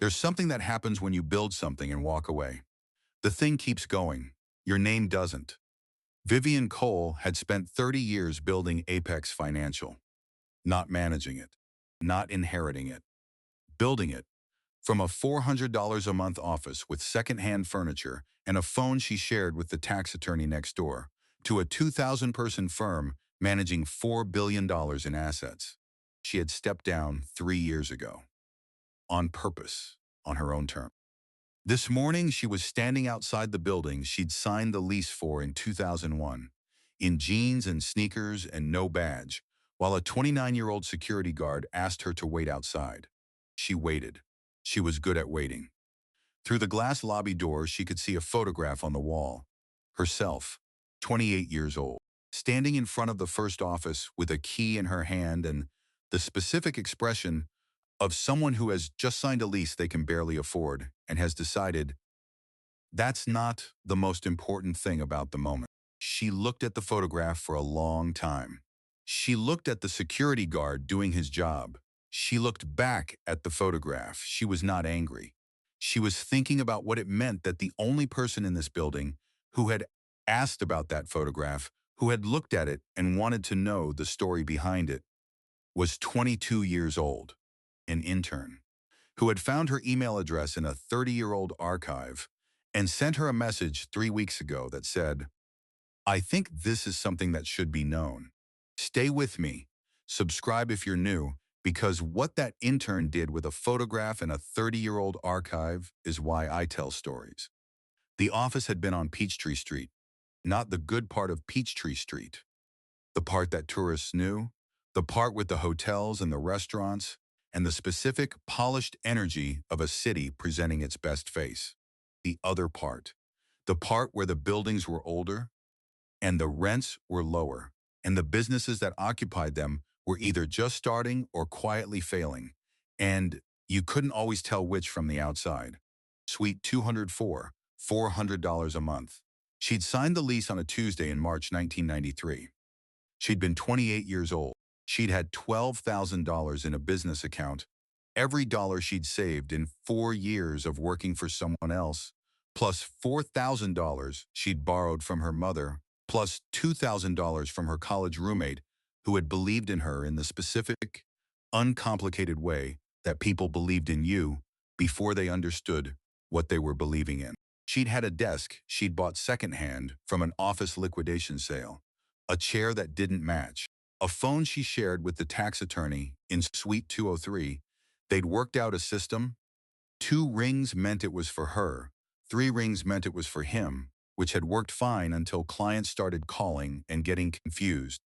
There's something that happens when you build something and walk away. The thing keeps going. Your name doesn't. Vivian Cole had spent 30 years building Apex Financial, not managing it, not inheriting it, building it. From a $400 a month office with secondhand furniture and a phone she shared with the tax attorney next door, to a 2,000-person firm managing $4 billion in assets. She had stepped down 3 years ago, on purpose, on her own terms. This morning, she was standing outside the building she'd signed the lease for in 2001, in jeans and sneakers and no badge, while a 29-year-old security guard asked her to wait outside. She waited. She was good at waiting. Through the glass lobby door, she could see a photograph on the wall. Herself, 28 years old, standing in front of the first office with a key in her hand and the specific expression of someone who has just signed a lease they can barely afford and has decided that's not the most important thing about the moment. She looked at the photograph for a long time. She looked at the security guard doing his job. She looked back at the photograph. She was not angry. She was thinking about what it meant that the only person in this building who had asked about that photograph, who had looked at it and wanted to know the story behind it, was 22 years old, an intern, who had found her email address in a 30-year-old archive and sent her a message 3 weeks ago that said, "I think this is something that should be known. Stay with me. Subscribe if you're new, because what that intern did with a photograph in a 30-year-old archive is why I tell stories." The office had been on Peachtree Street, not the good part of Peachtree Street, the part that tourists knew, the part with the hotels and the restaurants, and the specific, polished energy of a city presenting its best face. The other part, the part where the buildings were older, and the rents were lower, and the businesses that occupied them were either just starting or quietly failing, and you couldn't always tell which from the outside. Suite 204, $400 a month. She'd signed the lease on a Tuesday in March 1993. She'd been 28 years old. She'd had $12,000 in a business account, every dollar she'd saved in 4 years of working for someone else, plus $4,000 she'd borrowed from her mother, plus $2,000 from her college roommate who had believed in her in the specific, uncomplicated way that people believed in you before they understood what they were believing in. She'd had a desk she'd bought secondhand from an office liquidation sale, a chair that didn't match, a phone she shared with the tax attorney in Suite 203. They'd worked out a system. 2 rings meant it was for her, 3 rings meant it was for him, which had worked fine until clients started calling and getting confused,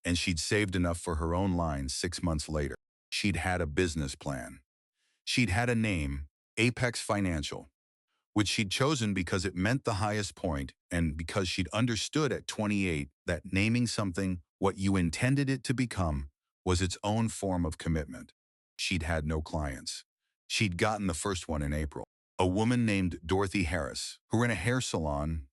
and she'd saved enough for her own line 6 months later. She'd had a business plan. She'd had a name, Apex Financial, which she'd chosen because it meant the highest point and because she'd understood at 28 that naming something what you intended it to become was its own form of commitment. She'd had no clients. She'd gotten the first one in April. A woman named Dorothy Harris, who ran a hair salon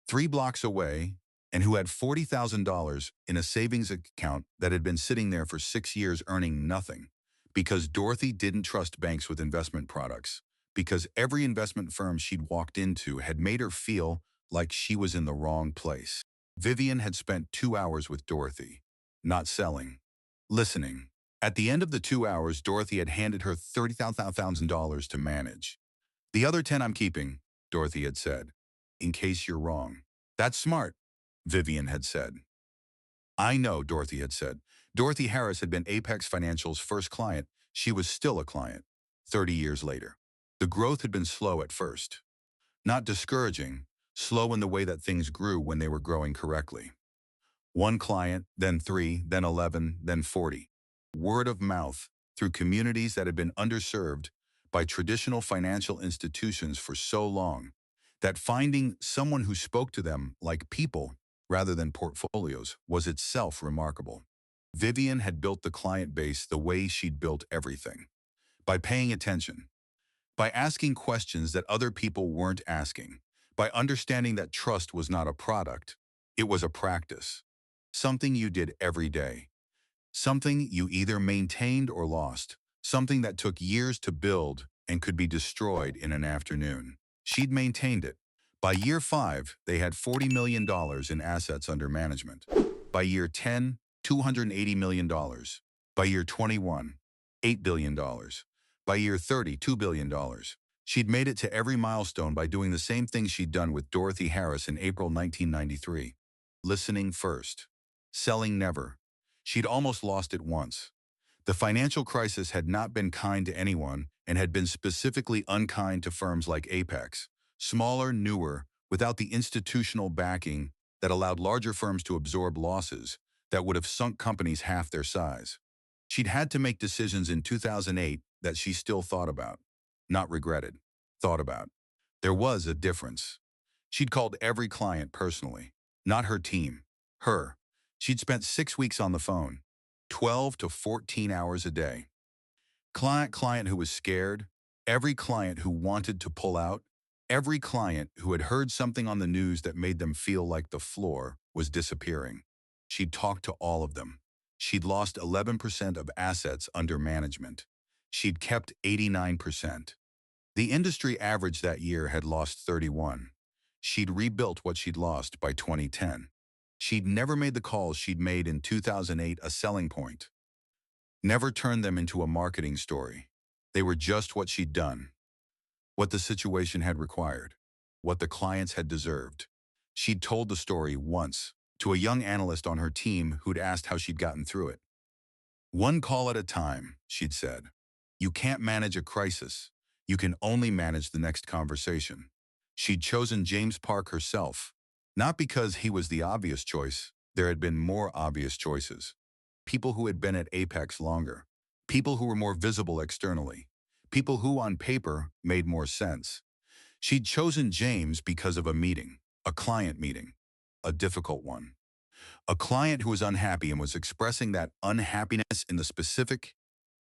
3 blocks away and who had $40,000 in a savings account that had been sitting there for 6 years earning nothing because Dorothy didn't trust banks with investment products, because every investment firm she'd walked into had made her feel like she was in the wrong place. Vivian had spent 2 hours with Dorothy, not selling, listening. At the end of the 2 hours, Dorothy had handed her $30,000 to manage. "The other 10 I'm keeping," Dorothy had said, "in case you're wrong." "That's smart," Vivian had said. "I know," Dorothy had said. Dorothy Harris had been Apex Financial's first client. She was still a client, 30 years later. The growth had been slow at first. Not discouraging, slow in the way that things grew when they were growing correctly. 1 client, then 3, then 11, then 40. Word of mouth through communities that had been underserved by traditional financial institutions for so long that finding someone who spoke to them like people rather than portfolios was itself remarkable. Vivian had built the client base the way she'd built everything, by paying attention, by asking questions that other people weren't asking, by understanding that trust was not a product, it was a practice, something you did every day, something you either maintained or lost, something that took years to build and could be destroyed in an afternoon. She'd maintained it. By year 5, they had $40 million in assets under management. By year 10, $280 million. By year 21, $8 billion. By year 30, $2 billion. She'd made it to every milestone by doing the same thing she'd done with Dorothy Harris in April 1993. Listening first. Selling never. She'd almost lost it once. The financial crisis had not been kind to anyone and had been specifically unkind to firms like Apex, smaller, newer, without the institutional backing that allowed larger firms to absorb losses that would have sunk companies half their size. She'd had to make decisions in 2008 that she still thought about. Not regretted. Thought about. There was a difference. She'd called every client personally. Not her team. Her. She'd spent 6 weeks on the phone. 12 to 14 hours a day. Client who was scared, every client who wanted to pull out, every client who had heard something on the news that made them feel like the floor was disappearing. She'd talked to all of them. She'd lost 11% of assets under management. She'd kept 89%. The industry average that year had lost 31. She'd rebuilt what she'd lost by 2010. She'd never made the calls she'd made in 2008 a selling point. Never turned them into a marketing story. They were just what she'd done, what the situation had required, what the clients had deserved. She'd told the story once to a young analyst on her team who'd asked how she'd gotten through it. One call at a time, she'd said. You can't manage a crisis. You can only manage the next conversation. She'd chosen James Park herself, not because he was the obvious choice. There had been more obvious choices. People who had been at Apex longer. People who were more visible externally. People who, on paper, made more sense. She'd chosen James because of a meeting, a client meeting, a difficult one. A client who was unhappy and was expressing that unhappiness in the specific,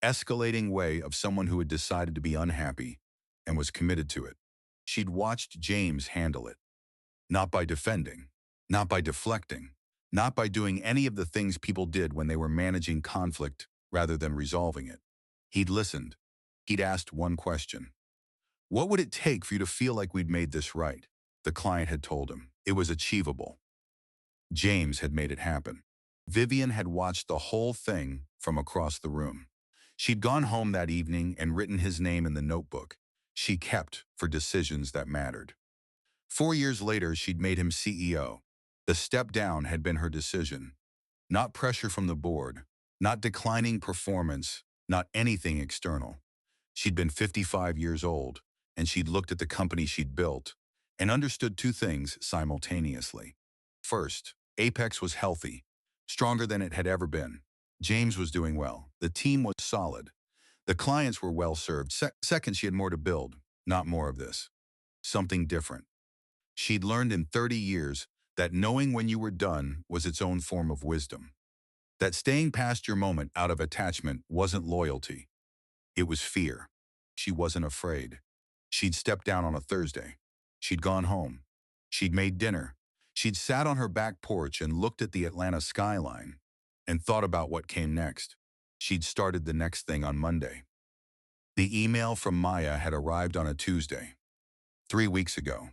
escalating way of someone who had decided to be unhappy and was committed to it. She'd watched James handle it. Not by defending, not by deflecting, not by doing any of the things people did when they were managing conflict rather than resolving it. He'd listened. He'd asked one question. What would it take for you to feel like we'd made this right? The client had told him. It was achievable. James had made it happen. Vivian had watched the whole thing from across the room. She'd gone home that evening and written his name in the notebook she kept for decisions that mattered. 4 years later, she'd made him CEO. The step down had been her decision. Not pressure from the board, not declining performance, not anything external. She'd been 55 years old, and she'd looked at the company she'd built and understood two things simultaneously. First, Apex was healthy, stronger than it had ever been. James was doing well. The team was solid. The clients were well served. Second, she had more to build, not more of this. Something different. She'd learned in 30 years that knowing when you were done was its own form of wisdom. That staying past your moment out of attachment wasn't loyalty. It was fear. She wasn't afraid. She'd stepped down on a Thursday. She'd gone home. She'd made dinner. She'd sat on her back porch and looked at the Atlanta skyline and thought about what came next. She'd started the next thing on Monday. The email from Maya had arrived on a Tuesday. 3 weeks ago.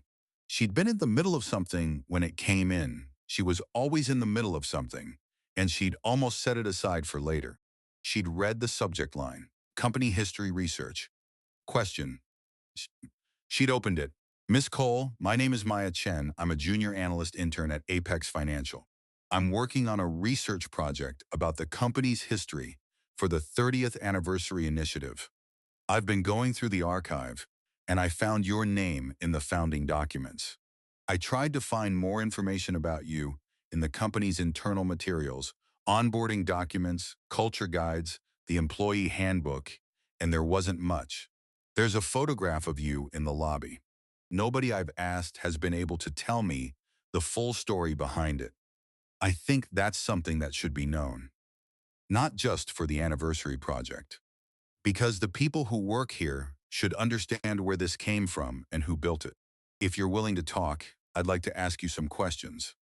She'd been in the middle of something when it came in. She was always in the middle of something, and she'd almost set it aside for later. She'd read the subject line, company history research. Question. She'd opened it. Miss Cole, my name is Maya Chen. I'm a junior analyst intern at Apex Financial. I'm working on a research project about the company's history for the 30th anniversary initiative. I've been going through the archive, and I found your name in the founding documents. I tried to find more information about you in the company's internal materials, onboarding documents, culture guides, the employee handbook, and there wasn't much. There's a photograph of you in the lobby. Nobody I've asked has been able to tell me the full story behind it. I think that's something that should be known. Not just for the anniversary project. Because the people who work here should understand where this came from and who built it. If you're willing to talk, I'd like to ask you some questions.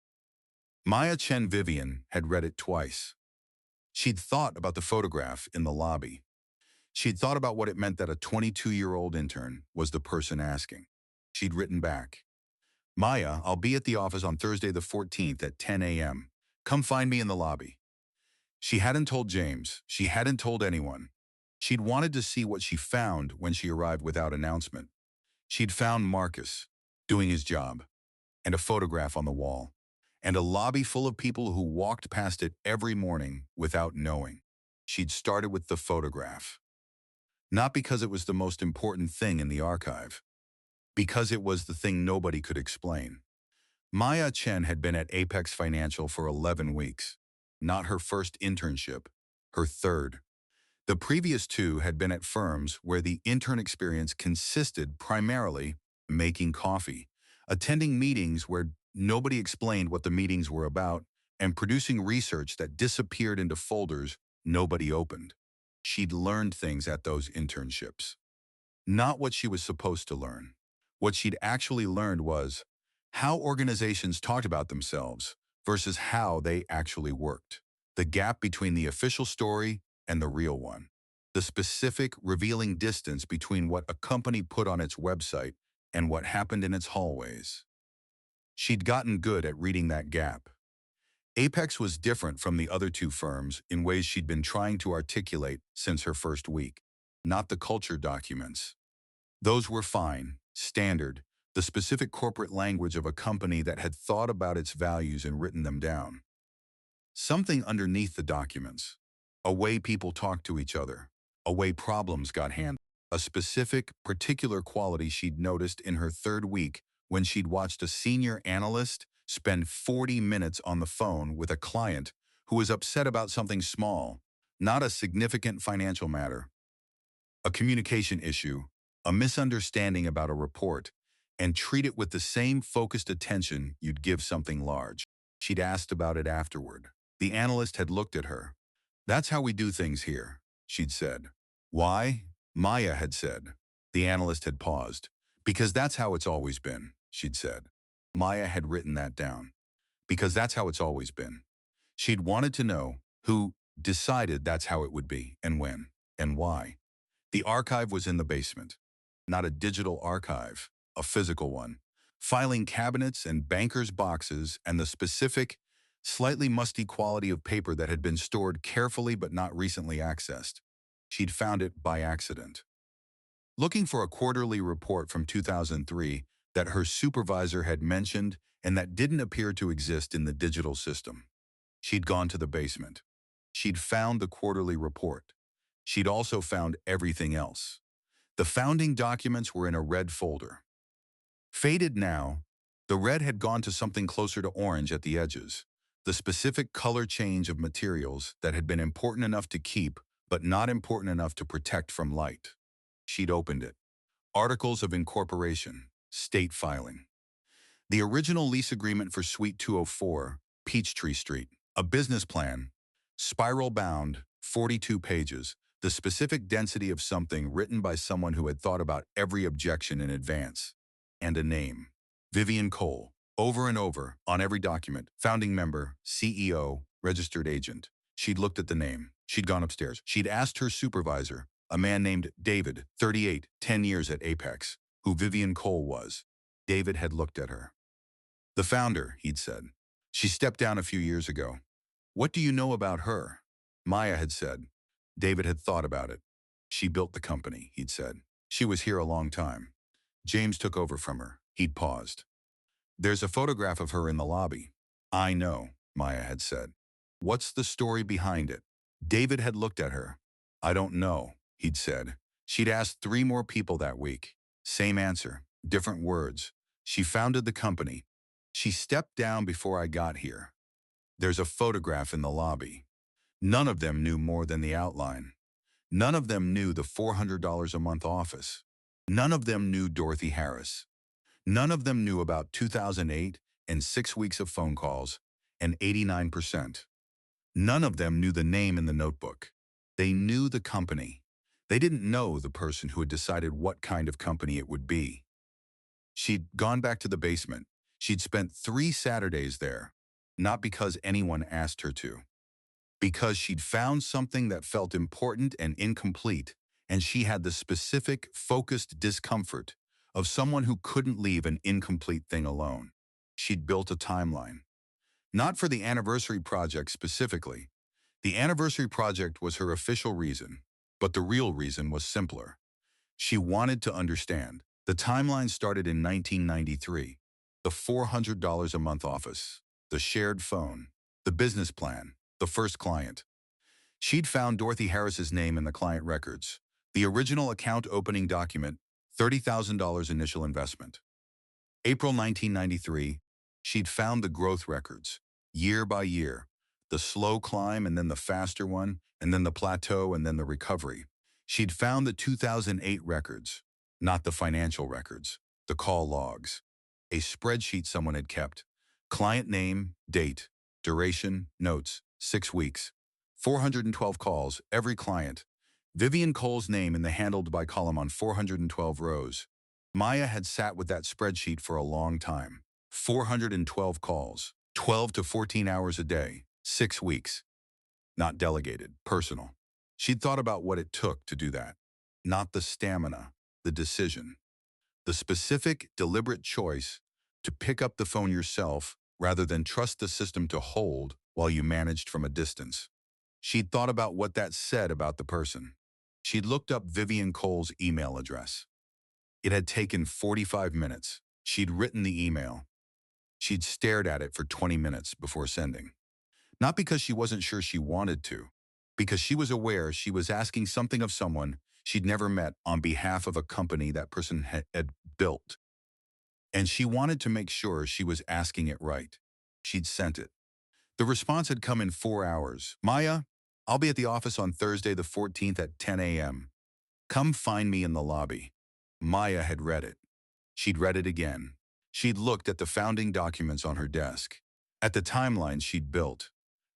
Maya Chen Vivian had read it twice. She'd thought about the photograph in the lobby. She'd thought about what it meant that a 22-year-old intern was the person asking. She'd written back, Maya, I'll be at the office on Thursday the 14th at 10 a.m. Come find me in the lobby. She hadn't told James. She hadn't told anyone. She'd wanted to see what she found when she arrived without announcement. She'd found Marcus doing his job, and a photograph on the wall, and a lobby full of people who walked past it every morning without knowing. She'd started with the photograph. Not because it was the most important thing in the archive, because it was the thing nobody could explain. Maya Chen had been at Apex Financial for 11 weeks. Not her first internship, her third. The previous two had been at firms where the intern experience consisted primarily making coffee, attending meetings where nobody explained what the meetings were about, and producing research that disappeared into folders nobody opened. She'd learned things at those internships. Not what she was supposed to learn. What she'd actually learned was how organizations talked about themselves versus how they actually worked. The gap between the official story and the real one. The specific, revealing distance between what a company put on its website and what happened in its hallways. She'd gotten good at reading that gap. Apex was different from the other two firms in ways she'd been trying to articulate since her first week. Not the culture documents. Those were fine, standard, the specific corporate language of a company that had thought about its values and written them down. Something underneath the documents. A way people talked to each other. A way problems got handled. A specific, particular quality she'd noticed in her third week when she'd watched a senior analyst spend 40 minutes on the phone with a client who was upset about something small, not a significant financial matter. A communication issue, a misunderstanding about a report, and treat it with the same focused attention you'd give something large. She'd asked about it afterward. The analyst had looked at her. That's how we do things here, she'd said. Why? Maya had said. The analyst had paused. Because that's how it's always been, she'd said. Maya had written that down. Because that's how it's always been. She'd wanted to know who decided that's how it would be, and when, and why. The archive was in the basement. Not a digital archive, a physical one. Filing cabinets and bankers' boxes and the specific, slightly musty quality of paper that had been stored carefully but not recently accessed. She'd found it by accident. Looking for a quarterly report from 2003 that her supervisor had mentioned and that didn't appear to exist in the digital system. She'd gone to the basement. She'd found the quarterly report. She'd also found everything else. The founding documents were in a red folder. Faded now, the red had gone to something closer to orange at the edges, the specific color change of materials that had been important enough to keep, but not important enough to protect from light. She'd opened it. Articles of incorporation, state filing. The original lease agreement for Suite 204, Peachtree Street. A business plan, spiral-bound, 42 pages, the specific density of something written by someone who had thought about every objection in advance. And a name. Vivian Cole. Over and over, on every document. Founding member, CEO, registered agent. She'd looked at the name. She'd gone upstairs. She'd asked her supervisor, a man named David, 38, 10 years at Apex, who Vivian Cole was. David had looked at her. The founder, he'd said. She stepped down a few years ago. What do you know about her? Maya had said. David had thought about it. She built the company, he'd said. She was here a long time. James took over from her. He'd paused. There's a photograph of her in the lobby. I know, Maya had said. What's the story behind it? David had looked at her. I don't know, he'd said. She'd asked 3 more people that week. Same answer, different words. She founded the company. She stepped down before I got here. There's a photograph in the lobby. None of them knew more than the outline. None of them knew the $400 a month office. None of them knew Dorothy Harris. None of them knew about 2008 and 6 weeks of phone calls and 89%. None of them knew the name in the notebook. They knew the company. They didn't know the person who had decided what kind of company it would be. She'd gone back to the basement. She'd spent 3 Saturdays there, not because anyone asked her to. Because she'd found something that felt important and incomplete, and she had the specific, focused discomfort of someone who couldn't leave an incomplete thing alone. She'd built a timeline. Not for the anniversary project specifically. The anniversary project was her official reason, but the real reason was simpler. She wanted to understand. The timeline started in 1993. The $400 a month office, the shared phone, the business plan, the first client. She'd found Dorothy Harris's name in the client records. The original account opening document, $30,000 initial investment. April 1993, she'd found the growth records, year by year. The slow climb and then the faster one, and then the plateau and then the recovery. She'd found the 2008 records, not the financial records, the call logs. A spreadsheet someone had kept. Client name, date, duration, notes, 6 weeks. 412 calls, every client. Vivian Cole's name in the handled by column on 412 rows. Maya had sat with that spreadsheet for a long time. 412 calls, 12 to 14 hours a day, 6 weeks. Not delegated, personal. She'd thought about what it took to do that. Not the stamina, the decision. The specific, deliberate choice to pick up the phone yourself rather than trust the system to hold while you managed from a distance. She'd thought about what that said about the person. She'd looked up Vivian Cole's email address. It had taken 45 minutes. She'd written the email. She'd stared at it for 20 minutes before sending. Not because she wasn't sure she wanted to, because she was aware she was asking something of someone she'd never met on behalf of a company that person had built. And she wanted to make sure she was asking it right. She'd sent it. The response had come in 4 hours. Maya, I'll be at the office on Thursday the 14th at 10 a.m. Come find me in the lobby. Maya had read it. She'd read it again. She'd looked at the founding documents on her desk, at the timeline she'd built,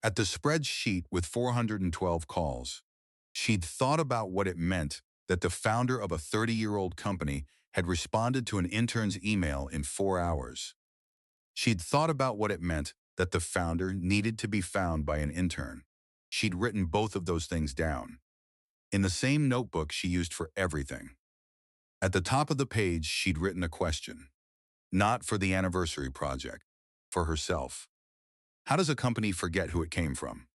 at the spreadsheet with 412 calls. She'd thought about what it meant that the founder of a 30-year-old company had responded to an intern's email in 4 hours. She'd thought about what it meant that the founder needed to be found by an intern. She'd written both of those things down in the same notebook she used for everything. At the top of the page, she'd written a question. Not for the anniversary project, for herself. How does a company forget who it came from?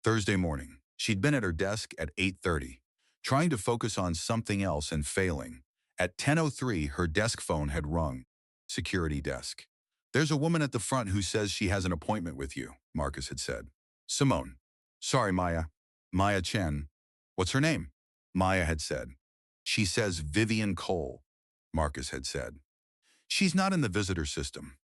Thursday morning, she'd been at her desk at 8:30, trying to focus on something else and failing. At 10:03, her desk phone had rung. Security desk. There's a woman at the front who says she has an appointment with you, Marcus had said. Simone. Sorry, Maya. Maya Chen. What's her name? Maya had said. She says Vivian Cole, Marcus had said. She's not in the visitor system.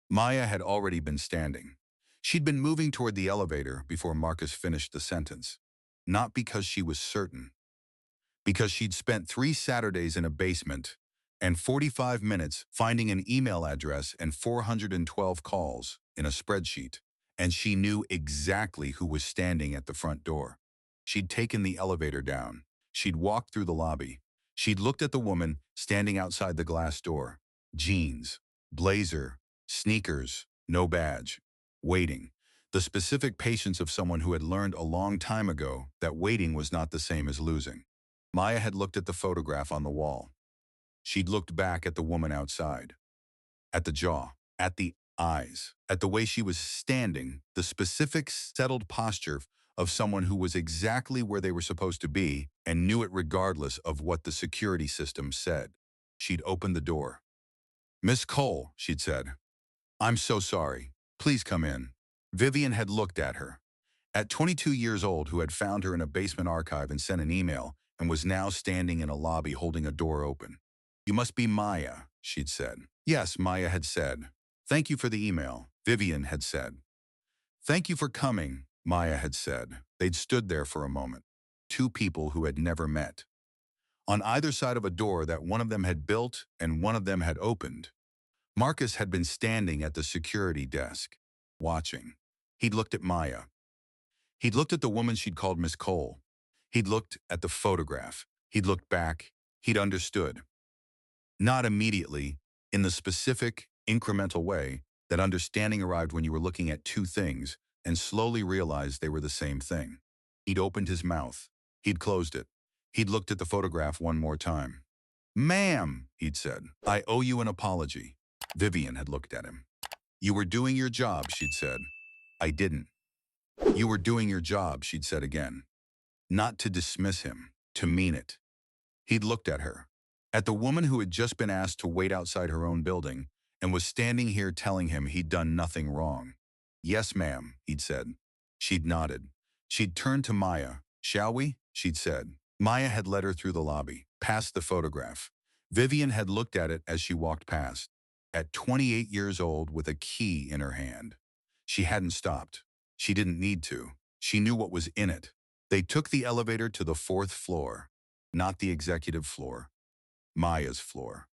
Maya had already been standing. She'd been moving toward the elevator before Marcus finished the sentence. Not because she was certain. Because she'd spent 3 Saturdays in a basement and 45 minutes finding an email address and 412 calls in a spreadsheet, and she knew exactly who was standing at the front door. She'd taken the elevator down. She'd walked through the lobby. She'd looked at the woman standing outside the glass door. Jeans, blazer, sneakers, no badge, waiting. The specific patience of someone who had learned a long time ago that waiting was not the same as losing. Maya had looked at the photograph on the wall. She'd looked back at the woman outside, at the jaw, at the eyes, at the way she was standing, the specific settled posture of someone who was exactly where they were supposed to be and knew it regardless of what the security system said. She'd opened the door. Miss Cole, she'd said. I'm so sorry. Please come in. Vivian had looked at her. At 22 years old, who had found her in a basement archive and sent an email, and was now standing in a lobby holding a door open. You must be Maya, she'd said. Yes, Maya had said. Thank you for the email, Vivian had said. Thank you for coming, Maya had said. They'd stood there for a moment. 2 people who had never met. On either side of a door that one of them had built and one of them had opened. Marcus had been standing at the security desk, watching. He'd looked at Maya. He'd looked at the woman she'd called Miss Cole. He'd looked at the photograph. He'd looked back. He'd understood. Not immediately, in the specific, incremental way that understanding arrived when you were looking at 2 things and slowly realized they were the same thing. He'd opened his mouth. He'd closed it. He'd looked at the photograph one more time. Ma'am, he'd said, I owe you an apology. Vivian had looked at him. You were doing your job, she'd said. I didn't. You were doing your job, she'd said again. Not to dismiss him, to mean it. He'd looked at her, at the woman who had just been asked to wait outside her own building and was standing here telling him he'd done nothing wrong. Yes, ma'am, he'd said. She'd nodded. She'd turned to Maya. Shall we? She'd said. Maya had led her through the lobby, past the photograph. Vivian had looked at it as she walked past. At 28 years old with a key in her hand. She hadn't stopped. She didn't need to. She knew what was in it. They took the elevator to the 4th floor. Not the executive floor. Maya's floor.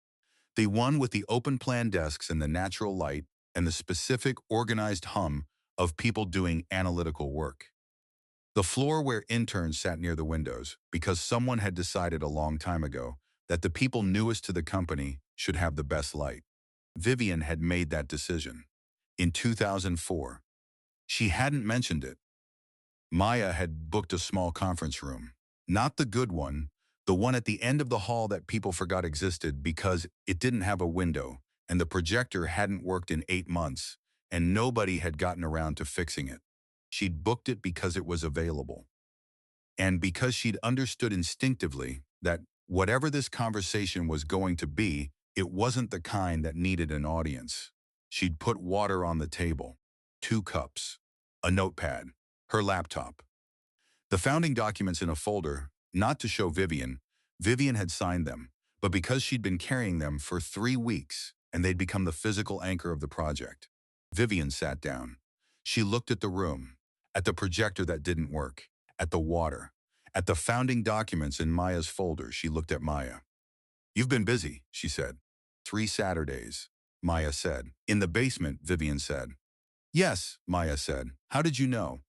The one with the open-plan desks and the natural light and the specific organized hum of people doing analytical work. The floor where interns sat near the windows because someone had decided a long time ago that the people newest to the company should have the best light. Vivian had made that decision. In 2004. She hadn't mentioned it. Maya had booked a small conference room. Not the good one, the one at the end of the hall that people forgot existed because it didn't have a window and the projector hadn't worked in 8 months and nobody had gotten around to fixing it. She'd booked it because it was available. And because she'd understood instinctively that whatever this conversation was going to be, it wasn't the kind that needed an audience. She'd put water on the table, 2 cups, a notepad, her laptop. The founding documents in a folder, not to show Vivian. Vivian had signed them, but because she'd been carrying them for 3 weeks and they'd become the physical anchor of the project. Vivian sat down. She looked at the room, at the projector that didn't work, at the water, at the founding documents in Maya's folder. She looked at Maya. You've been busy, she said. 3 Saturdays, Maya said. In the basement, Vivian said. Yes, Maya said. How did you know?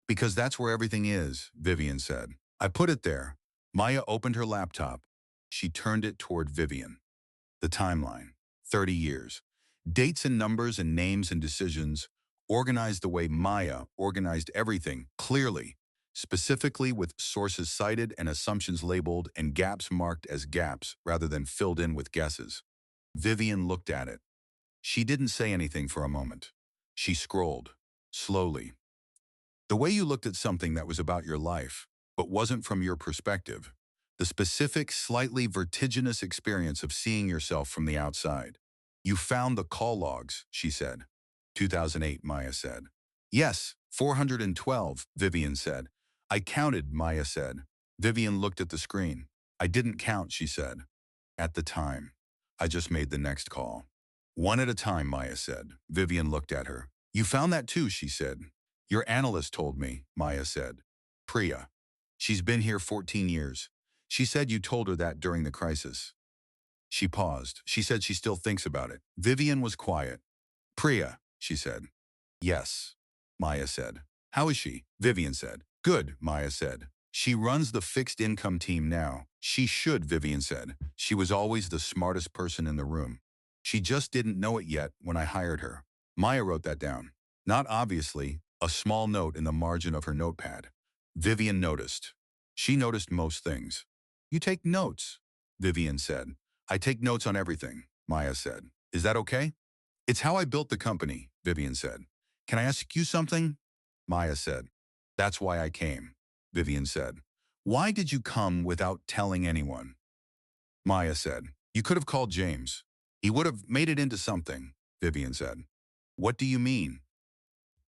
Because that's where everything is, Vivian said. I put it there. Maya opened her laptop. She turned it toward Vivian. The timeline. 30 years. Dates and numbers and names and decisions, organized the way Maya organized everything, clearly, specifically with sources cited and assumptions labeled and gaps marked as gaps rather than filled in with guesses. Vivian looked at it. She didn't say anything for a moment. She scrolled, slowly. The way you looked at something that was about your life, but wasn't from your perspective. The specific, slightly vertiginous experience of seeing yourself from the outside. You found the call logs, she said. 2008, Maya said. Yes, 412, Vivian said. I counted, Maya said. Vivian looked at the screen. I didn't count, she said. At the time. I just made the next call. One at a time, Maya said. Vivian looked at her. You found that too, she said. Your analyst told me, Maya said. Priya. She's been here 14 years. She said you told her that during the crisis. She paused. She said she still thinks about it. Vivian was quiet. Priya, she said. Yes, Maya said. How is she? Vivian said. Good, Maya said. She runs the fixed income team now. She should, Vivian said. She was always the smartest person in the room. She just didn't know it yet when I hired her. Maya wrote that down. Not obviously, a small note in the margin of her notepad. Vivian noticed. She noticed most things. You take notes, Vivian said. I take notes on everything, Maya said. Is that okay? It's how I built the company, Vivian said. Can I ask you something? Maya said. That's why I came, Vivian said. Why did you come without telling anyone? Maya said. You could have called James. He would have made it into something, Vivian said. What do you mean?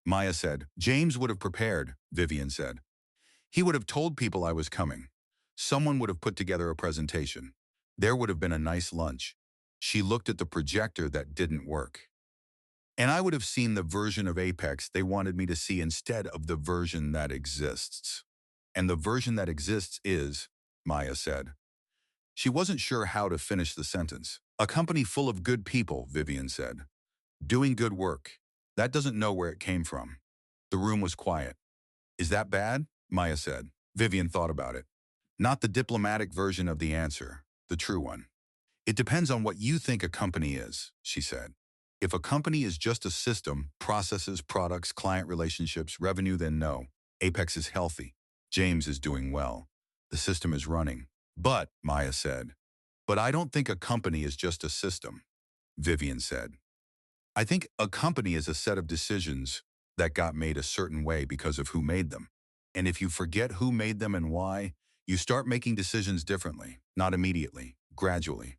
Maya said. James would have prepared, Vivian said. He would have told people I was coming. Someone would have put together a presentation. There would have been a nice lunch. She looked at the projector that didn't work. And I would have seen the version of Apex they wanted me to see instead of the version that exists. And the version that exists is, Maya said. She wasn't sure how to finish the sentence. A company full of good people, Vivian said. Doing good work. That doesn't know where it came from. The room was quiet. Is that bad? Maya said. Vivian thought about it. Not the diplomatic version of the answer, the true one. It depends on what you think a company is, she said. If a company is just a system, processes, products, client relationships, revenue, then no. Apex is healthy. James is doing well. The system is running. Maya said, but I don't think a company is just a system, Vivian said. I think a company is a set of decisions that got made a certain way because of who made them. And if you forget who made them and why, you start making decisions differently, not immediately, gradually.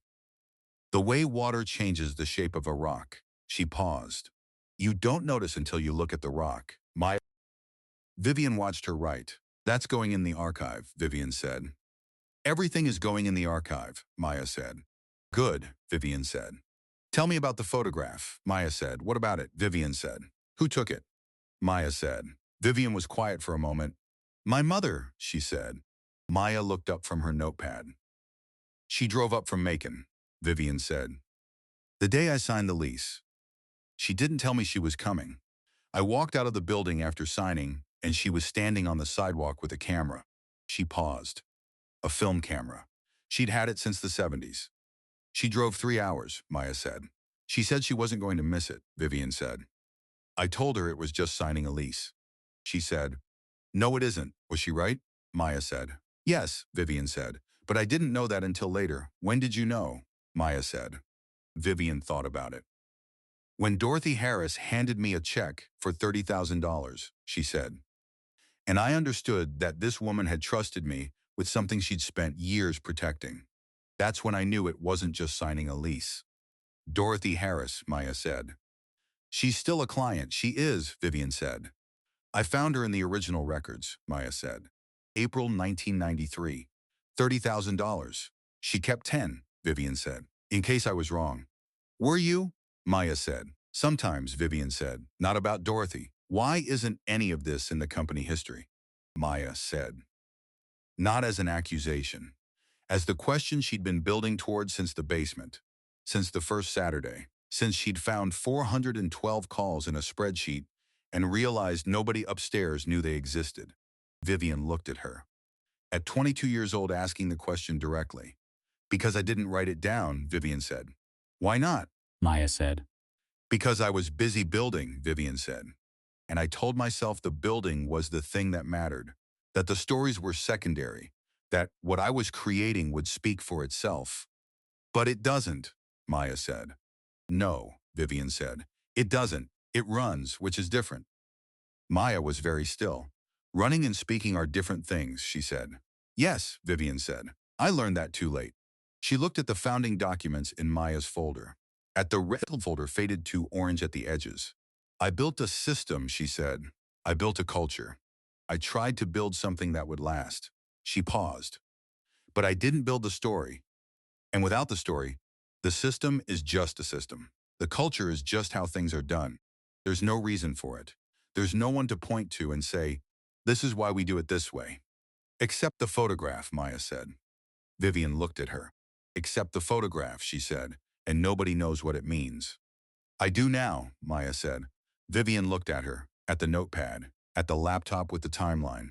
The way water changes the shape of a rock. She paused. You don't notice until you look at the rock. Vivian watched her write. That's going in the archive, Vivian said. Everything is going in the archive, Maya said. Good, Vivian said. Tell me about the photograph, Maya said. What about it? Vivian said. Who took it? Maya said. Vivian was quiet for a moment. My mother, she said. Maya looked up from her notepad. She drove up from Macon, Vivian said. The day I signed the lease. She didn't tell me she was coming. I walked out of the building after signing, and she was standing on the sidewalk with a camera. She paused. A film camera. She'd had it since the 70s. She drove 3 hours, Maya said. She said she wasn't going to miss it, Vivian said. I told her it was just signing a lease. She said, no, it isn't. Was she right? Maya said. Yes, Vivian said. But I didn't know that until later. When did you know? Maya said. Vivian thought about it. When Dorothy Harris handed me a check for $30,000, she said. And I understood that this woman had trusted me with something she'd spent years protecting. That's when I knew it wasn't just signing a lease. Dorothy Harris, Maya said. She's still a client. She is, Vivian said. I found her in the original records, Maya said. April 1993. $30,000. She kept 10, Vivian said, in case I was wrong. Were you? Maya said. Sometimes, Vivian said. Not about Dorothy. Why isn't any of this in the company history? Maya said. Not as an accusation. As the question she'd been building towards since the basement. Since the first Saturday. Since she'd found 412 calls in a spreadsheet and realized nobody upstairs knew they existed. Vivian looked at her. At 22 years old, asking the question directly. Because I didn't write it down, Vivian said. Why not? Maya said. Because I was busy building, Vivian said. And I told myself the building was the thing that mattered. That the stories were secondary. That what I was creating would speak for itself. But it doesn't, Maya said. No, Vivian said. It doesn't. It runs, which is different. Maya was very still. Running and speaking are different things, she said. Yes, Vivian said. I learned that too late. She looked at the founding documents in Maya's folder. At the red folder faded to orange at the edges. I built a system, she said. I built a culture. I tried to build something that would last. She paused. But I didn't build the story. And without the story, the system is just a system. The culture is just how things are done. There's no reason for it. There's no one to point to and say, this is why we do it this way. Except the photograph, Maya said. Vivian looked at her. Except the photograph, she said, and nobody knows what it means. I do now, Maya said. Vivian looked at her, at the notepad, at the laptop with the timeline,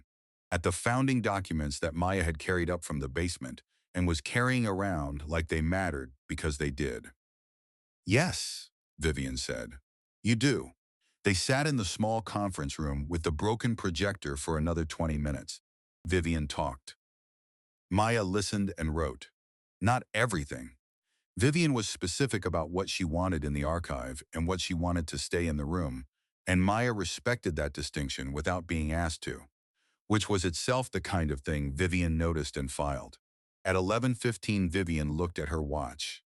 at the founding documents that Maya had carried up from the basement and was carrying around like they mattered because they did. Yes, Vivian said. You do. They sat in the small conference room with the broken projector for another 20 minutes. Vivian talked. Maya listened and wrote. Not everything. Vivian was specific about what she wanted in the archive and what she wanted to stay in the room, and Maya respected that distinction without being asked to, which was itself the kind of thing Vivian noticed and filed. At 11:15, Vivian looked at her watch.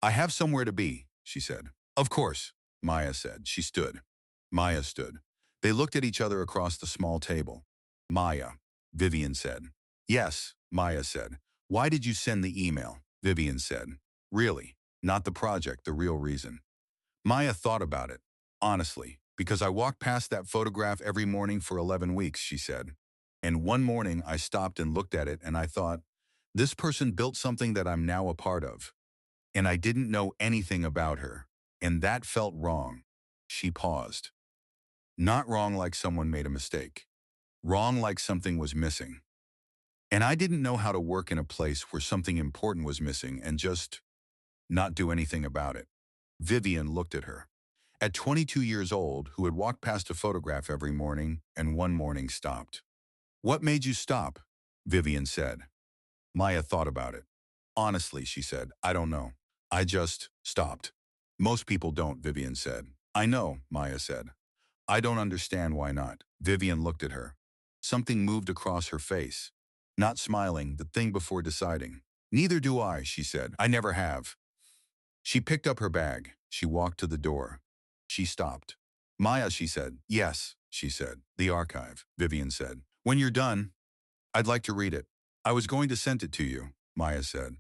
I have somewhere to be, she said. Of course, Maya said. She stood. Maya stood. They looked at each other across the small table. Maya, Vivian said. Yes, Maya said. Why did you send the email? Vivian said. Really, not the project, the real reason. Maya thought about it. Honestly, because I walked past that photograph every morning for 11 weeks, she said. And one morning I stopped and looked at it and I thought, this person built something that I'm now a part of. And I didn't know anything about her. And that felt wrong. She paused. Not wrong like someone made a mistake. Wrong like something was missing. And I didn't know how to work in a place where something important was missing and just not do anything about it. Vivian looked at her. At 22 years old, who had walked past a photograph every morning and one morning stopped. What made you stop? Vivian said. Maya thought about it. Honestly, she said, I don't know. I just stopped. Most people don't, Vivian said. I know, Maya said. I don't understand why not. Vivian looked at her. Something moved across her face. Not smiling, the thing before deciding. Neither do I, she said. I never have. She picked up her bag. She walked to the door. She stopped. Maya, she said. Yes, she said. The archive, Vivian said. When you're done, I'd like to read it. I was going to send it to you, Maya said.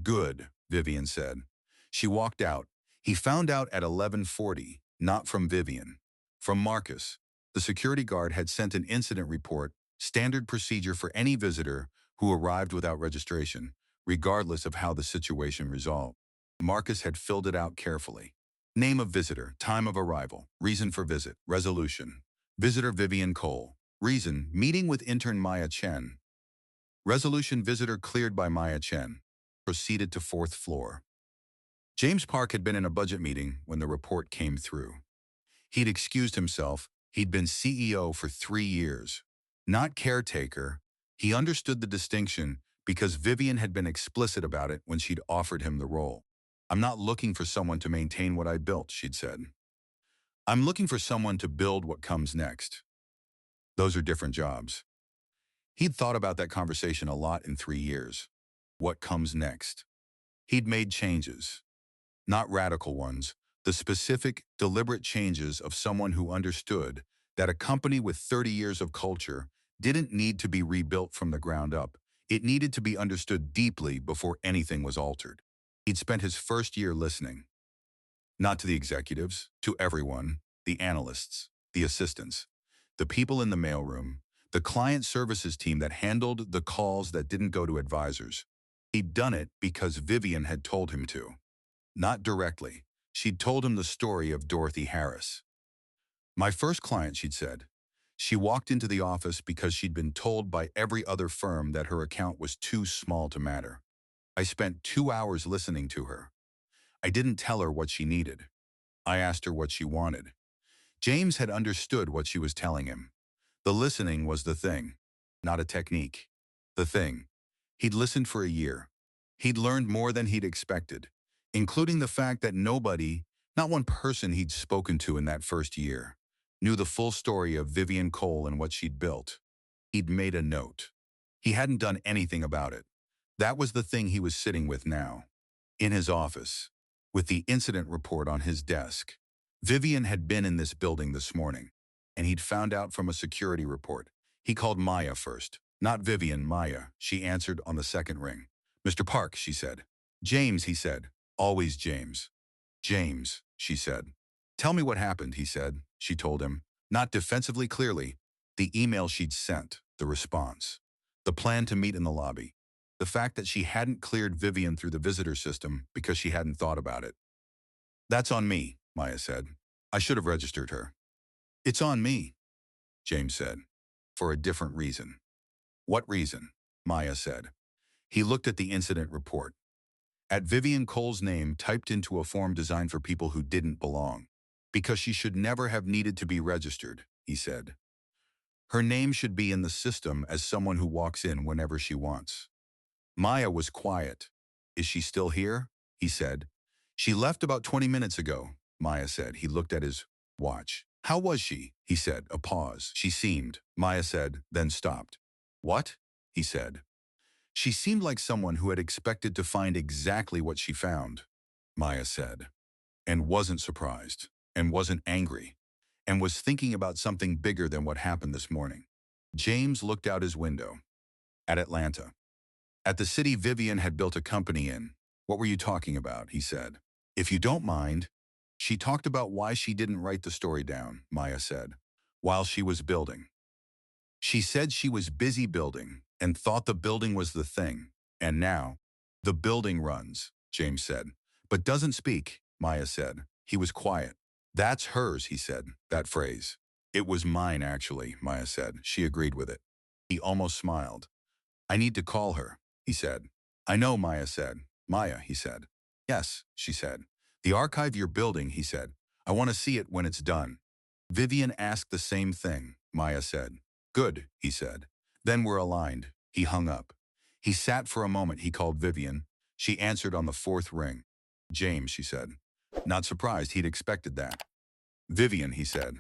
Good, Vivian said. She walked out. He found out at 11:40, not from Vivian. From Marcus. The security guard had sent an incident report, standard procedure for any visitor who arrived without registration, regardless of how the situation resolved. Marcus had filled it out carefully. Name of visitor, time of arrival, reason for visit, resolution. Visitor Vivian Cole. Reason, meeting with intern Maya Chen. Resolution, visitor cleared by Maya Chen. Proceeded to fourth floor. James Park had been in a budget meeting when the report came through. He'd excused himself. He'd been CEO for 3 years. Not caretaker. He understood the distinction because Vivian had been explicit about it when she'd offered him the role. I'm not looking for someone to maintain what I built, she'd said. I'm looking for someone to build what comes next. Those are different jobs. He'd thought about that conversation a lot in 3 years. What comes next? He'd made changes. Not radical ones, the specific, deliberate changes of someone who understood that a company with 30 years of culture didn't need to be rebuilt from the ground up. It needed to be understood deeply before anything was altered. He'd spent his first year listening. Not to the executives, to everyone, the analysts, the assistants, the people in the mailroom, the client services team that handled the calls that didn't go to advisors. He'd done it because Vivian had told him to. Not directly. She'd told him the story of Dorothy Harris. My first client, she'd said. She walked into the office because she'd been told by every other firm that her account was too small to matter. I spent 2 hours listening to her. I didn't tell her what she needed. I asked her what she wanted. James had understood what she was telling him. The listening was the thing, not a technique. The thing. He'd listened for a year. He'd learned more than he'd expected, including the fact that nobody, not one person he'd spoken to in that first year, knew the full story of Vivian Cole and what she'd built. He'd made a note. He hadn't done anything about it. That was the thing he was sitting with now. In his office, with the incident report on his desk. Vivian had been in this building this morning, and he'd found out from a security report. He called Maya first. Not Vivian, Maya, she answered on the second ring. Mr. Park, she said. James, he said. Always James. James, she said. Tell me what happened, he said. She told him. Not defensively clearly. The email she'd sent, the response. The plan to meet in the lobby. The fact that she hadn't cleared Vivian through the visitor system because she hadn't thought about it. That's on me, Maya said. I should have registered her. It's on me, James said. For a different reason. What reason? Maya said. He looked at the incident report. At Vivian Cole's name typed into a form designed for people who didn't belong. Because she should never have needed to be registered, he said. Her name should be in the system as someone who walks in whenever she wants. Maya was quiet. Is she still here? He said. She left about 20 minutes ago, Maya said. He looked at his watch. How was she? He said. A pause. She seemed, Maya said, then stopped. What? He said. She seemed like someone who had expected to find exactly what she found, Maya said, and wasn't surprised, and wasn't angry, and was thinking about something bigger than what happened this morning. James looked out his window. At Atlanta. At the city Vivian had built a company in. What were you talking about? He said. If you don't mind. She talked about why she didn't write the story down, Maya said, while she was building. She said she was busy building and thought the building was the thing. And now, the building runs, James said. But doesn't speak, Maya said. He was quiet. That's hers, he said, that phrase. It was mine, actually, Maya said. She agreed with it. He almost smiled. I need to call her, he said. I know, Maya said. Maya, he said. Yes, she said. The archive you're building, he said. I want to see it when it's done. Vivian asked the same thing, Maya said. Good, he said. Then we're aligned. He hung up. He sat for a moment. He called Vivian. She answered on the fourth ring. James, she said. Not surprised, he'd expected that. Vivian, he said.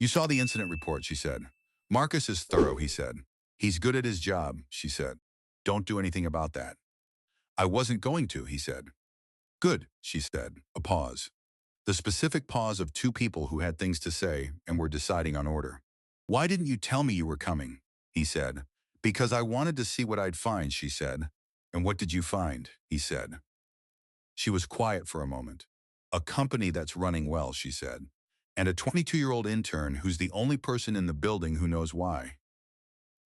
You saw the incident report, she said. Marcus is thorough, he said. He's good at his job, she said. Don't do anything about that. I wasn't going to, he said. Good, she said. A pause. The specific pause of two people who had things to say and were deciding on order. Why didn't you tell me you were coming? He said. Because I wanted to see what I'd find, she said. And what did you find? He said. She was quiet for a moment. A company that's running well, she said. And a 22-year-old intern who's the only person in the building who knows why.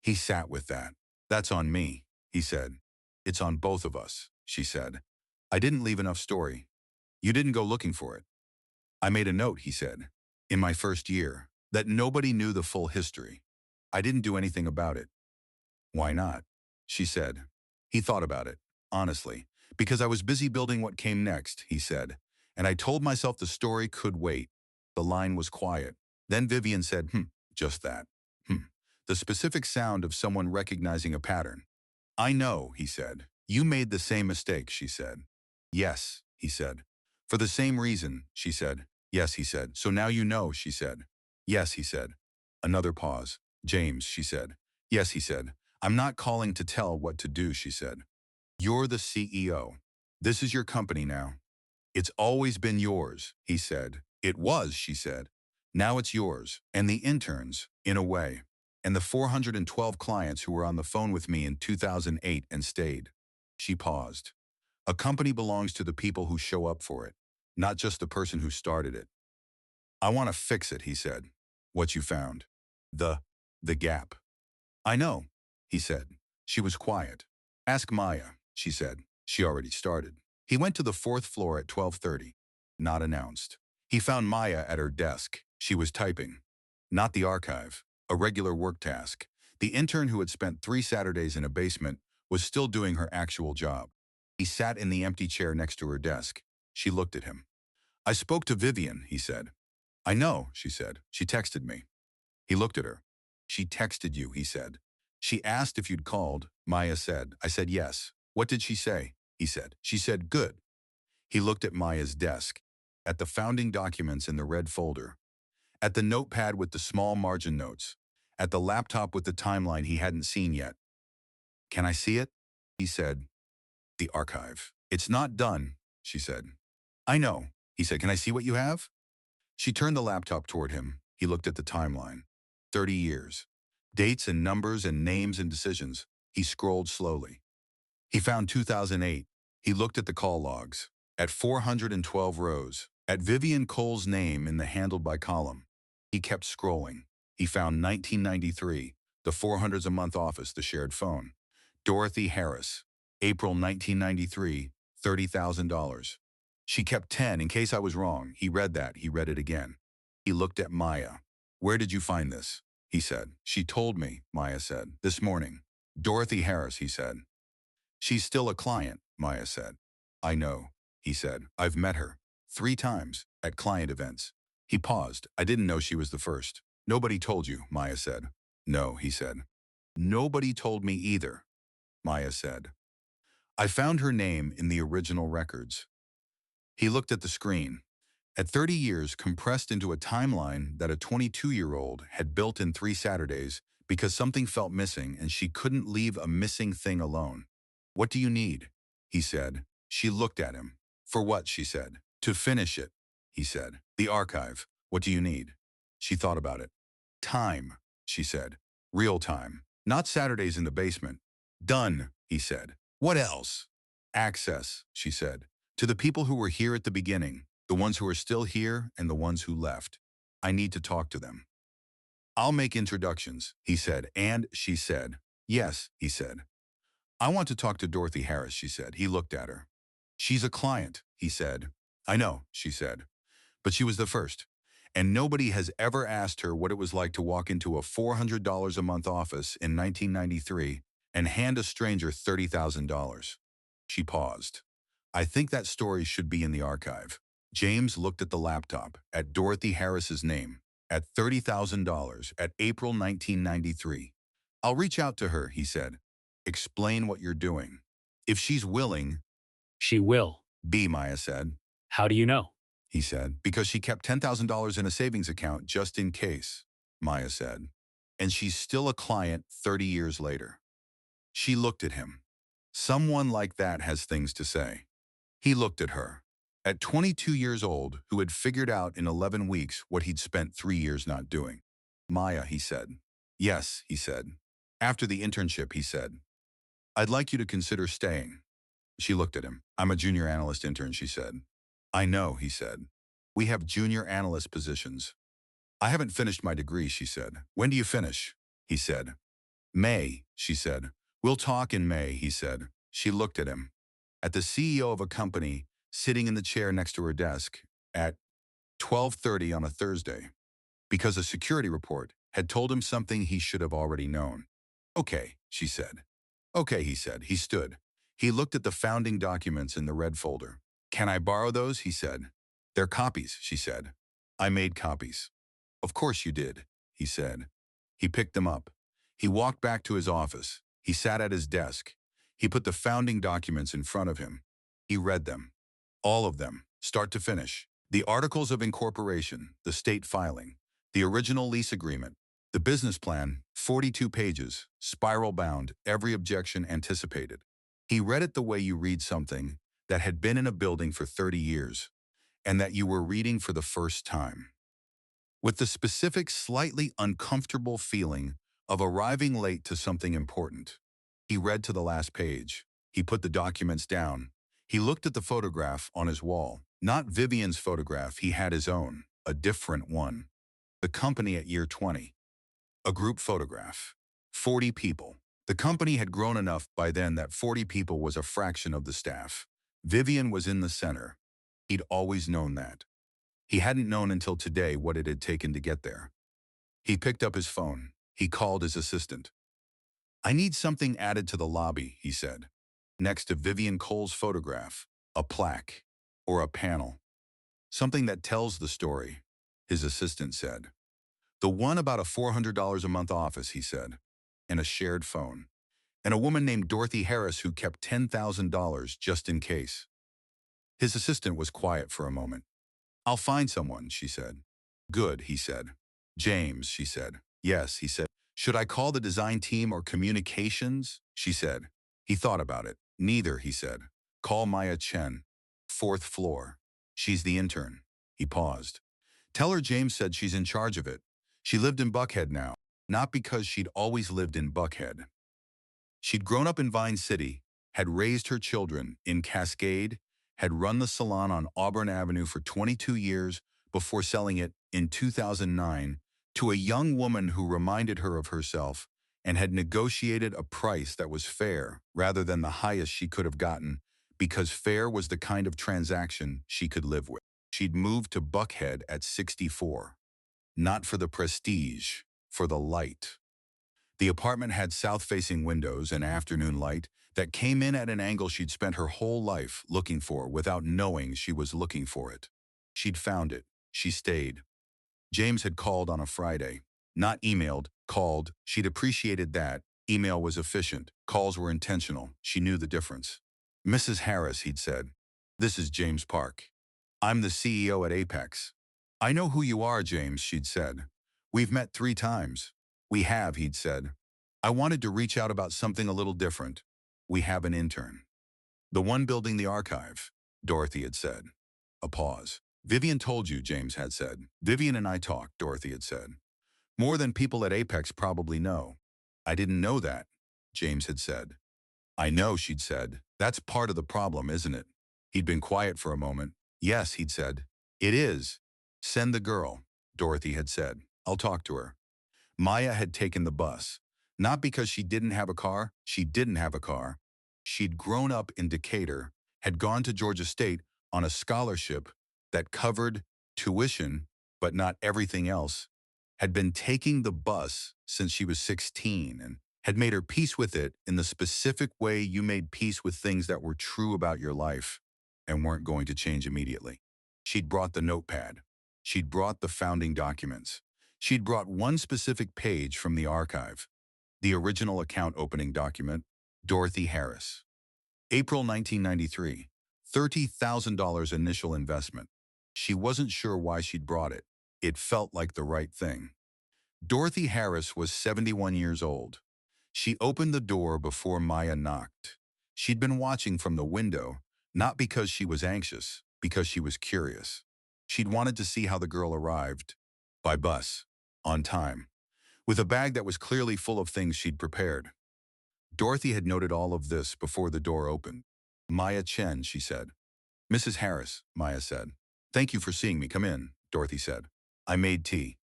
He sat with that. That's on me, he said. It's on both of us, she said. I didn't leave enough story. You didn't go looking for it. I made a note, he said, in my first year, that nobody knew the full history. I didn't do anything about it. Why not? She said. He thought about it, honestly. Because I was busy building what came next, he said. And I told myself the story could wait. The line was quiet. Then Vivian said, just that. The specific sound of someone recognizing a pattern. I know, he said. You made the same mistake, she said. Yes, he said. For the same reason, she said. Yes, he said. So now you know, she said. Yes, he said. Another pause. James, she said. Yes, he said. I'm not calling to tell what to do, she said. You're the CEO. This is your company now. It's always been yours, he said. It was, she said. Now it's yours, and the interns, in a way, and the 412 clients who were on the phone with me in 2008 and stayed. She paused. A company belongs to the people who show up for it, not just the person who started it. I want to fix it, he said. What you found? The gap. I know, he said. She was quiet. Ask Maya, she said. She already started. He went to the fourth floor at 12:30. Not announced. He found Maya at her desk. She was typing. Not the archive. A regular work task. The intern who had spent 3 Saturdays in a basement was still doing her actual job. He sat in the empty chair next to her desk. She looked at him. I spoke to Vivian, he said. I know, she said. She texted me. He looked at her. She texted you, he said. She asked if you'd called, Maya said. I said yes. What did she say? He said. She said good. He looked at Maya's desk, at the founding documents in the red folder, at the notepad with the small margin notes, at the laptop with the timeline he hadn't seen yet. Can I see it? He said. The archive. It's not done, she said. I know, he said. Can I see what you have? She turned the laptop toward him. He looked at the timeline. 30 years. Dates and numbers and names and decisions. He scrolled slowly. He found 2008. He looked at the call logs. At 412 rows. At Vivian Cole's name in the handled by column. He kept scrolling. He found 1993. The 400s a month office, the shared phone. Dorothy Harris. April 1993. $30,000. She kept 10 in case I was wrong. He read that. He read it again. He looked at Maya. Where did you find this? He said. She told me, Maya said, this morning. Dorothy Harris, he said. She's still a client, Maya said. I know, he said. I've met her 3 times at client events. He paused. I didn't know she was the first. Nobody told you, Maya said. No, he said. Nobody told me either, Maya said. I found her name in the original records. He looked at the screen. At 30 years compressed into a timeline that a 22-year-old had built in 3 Saturdays because something felt missing and she couldn't leave a missing thing alone. What do you need? He said. She looked at him. For what, she said. To finish it, he said. The archive. What do you need? She thought about it. Time, she said. Real time. Not Saturdays in the basement. Done, he said. What else? Access, she said. To the people who were here at the beginning, the ones who are still here and the ones who left. I need to talk to them. I'll make introductions, he said, and she said. Yes, he said. I want to talk to Dorothy Harris, she said. He looked at her. She's a client, he said. I know, she said. But she was the first. And nobody has ever asked her what it was like to walk into a $400 a month office in 1993 and hand a stranger $30,000. She paused. I think that story should be in the archive. James looked at the laptop, at Dorothy Harris's name, at $30,000, at April 1993. I'll reach out to her, he said. Explain what you're doing. If she's willing, She will. Maya said. How do you know? He said, because she kept $10,000 in a savings account just in case, Maya said. And she's still a client 30 years later. She looked at him. Someone like that has things to say. He looked at her. At 22 years old, who had figured out in 11 weeks what he'd spent 3 years not doing. Maya, he said. Yes, he said. After the internship, he said, I'd like you to consider staying. She looked at him. I'm a junior analyst intern, she said. I know, he said. We have junior analyst positions. I haven't finished my degree, she said. When do you finish? He said. May, she said. We'll talk in May, he said. She looked at him. At the CEO of a company, sitting in the chair next to her desk at 12:30 on a Thursday, because a security report had told him something he should have already known. Okay, she said. Okay, he said. He stood. He looked at the founding documents in the red folder. Can I borrow those? He said. They're copies, she said. I made copies. Of course you did, he said. He picked them up. He walked back to his office. He sat at his desk. He put the founding documents in front of him. He read them. All of them, start to finish. The articles of incorporation, the state filing, the original lease agreement, the business plan, 42 pages, spiral bound, every objection anticipated. He read it the way you read something that had been in a building for 30 years and that you were reading for the first time. With the specific, slightly uncomfortable feeling of arriving late to something important. He read to the last page. He put the documents down. He looked at the photograph on his wall. Not Vivian's photograph, he had his own, a different one. The company at year 20. A group photograph. 40 people. The company had grown enough by then that 40 people was a fraction of the staff. Vivian was in the center. He'd always known that. He hadn't known until today what it had taken to get there. He picked up his phone. He called his assistant. I need something added to the lobby, he said. Next to Vivian Cole's photograph, a plaque or a panel. Something that tells the story, his assistant said. The one about a $400 a month office, he said, and a shared phone. And a woman named Dorothy Harris who kept $10,000 just in case. His assistant was quiet for a moment. I'll find someone, she said. Good, he said. James, she said. Yes, he said. Should I call the design team or communications? She said. He thought about it. Neither, he said. Call Maya Chen. 4th floor. She's the intern. He paused. Tell her James said she's in charge of it. She lived in Buckhead now, not because she'd always lived in Buckhead. She'd grown up in Vine City, had raised her children in Cascade, had run the salon on Auburn Avenue for 22 years before selling it in 2009 to a young woman who reminded her of herself and had negotiated a price that was fair rather than the highest she could have gotten because fair was the kind of transaction she could live with. She'd moved to Buckhead at 64. Not for the prestige, for the light. The apartment had south-facing windows and afternoon light that came in at an angle she'd spent her whole life looking for without knowing she was looking for it. She'd found it. She stayed. James had called on a Friday. Not emailed, called. She'd appreciated that. Email was efficient. Calls were intentional. She knew the difference. Mrs. Harris, he'd said. This is James Park. I'm the CEO at Apex. I know who you are, James, she'd said. We've met 3 times. We have, he'd said. I wanted to reach out about something a little different. We have an intern. The one building the archive, Dorothy had said. A pause. Vivian told you, James had said. Vivian and I talked, Dorothy had said. More than people at Apex probably know. I didn't know that, James had said. I know, she'd said. That's part of the problem, isn't it? He'd been quiet for a moment. Yes, he'd said. It is. Send the girl, Dorothy had said. I'll talk to her. Maya had taken the bus. Not because she didn't have a car. She didn't have a car. She'd grown up in Decatur, had gone to Georgia State on a scholarship that covered tuition, but not everything else, had been taking the bus since she was 16 and had made her peace with it in the specific way you made peace with things that were true about your life and weren't going to change immediately. She'd brought the notepad. She'd brought the founding documents. She'd brought one specific page from the archive, the original account opening document, Dorothy Harris. April 1993. $30,000 initial investment. She wasn't sure why she'd brought it. It felt like the right thing. Dorothy Harris was 71 years old. She opened the door before Maya knocked. She'd been watching from the window, not because she was anxious, because she was curious. She'd wanted to see how the girl arrived. By bus. On time. With a bag that was clearly full of things she'd prepared. Dorothy had noted all of this before the door opened. Maya Chen, she said. Mrs. Harris, Maya said. Thank you for seeing me. Come in, Dorothy said. I made tea.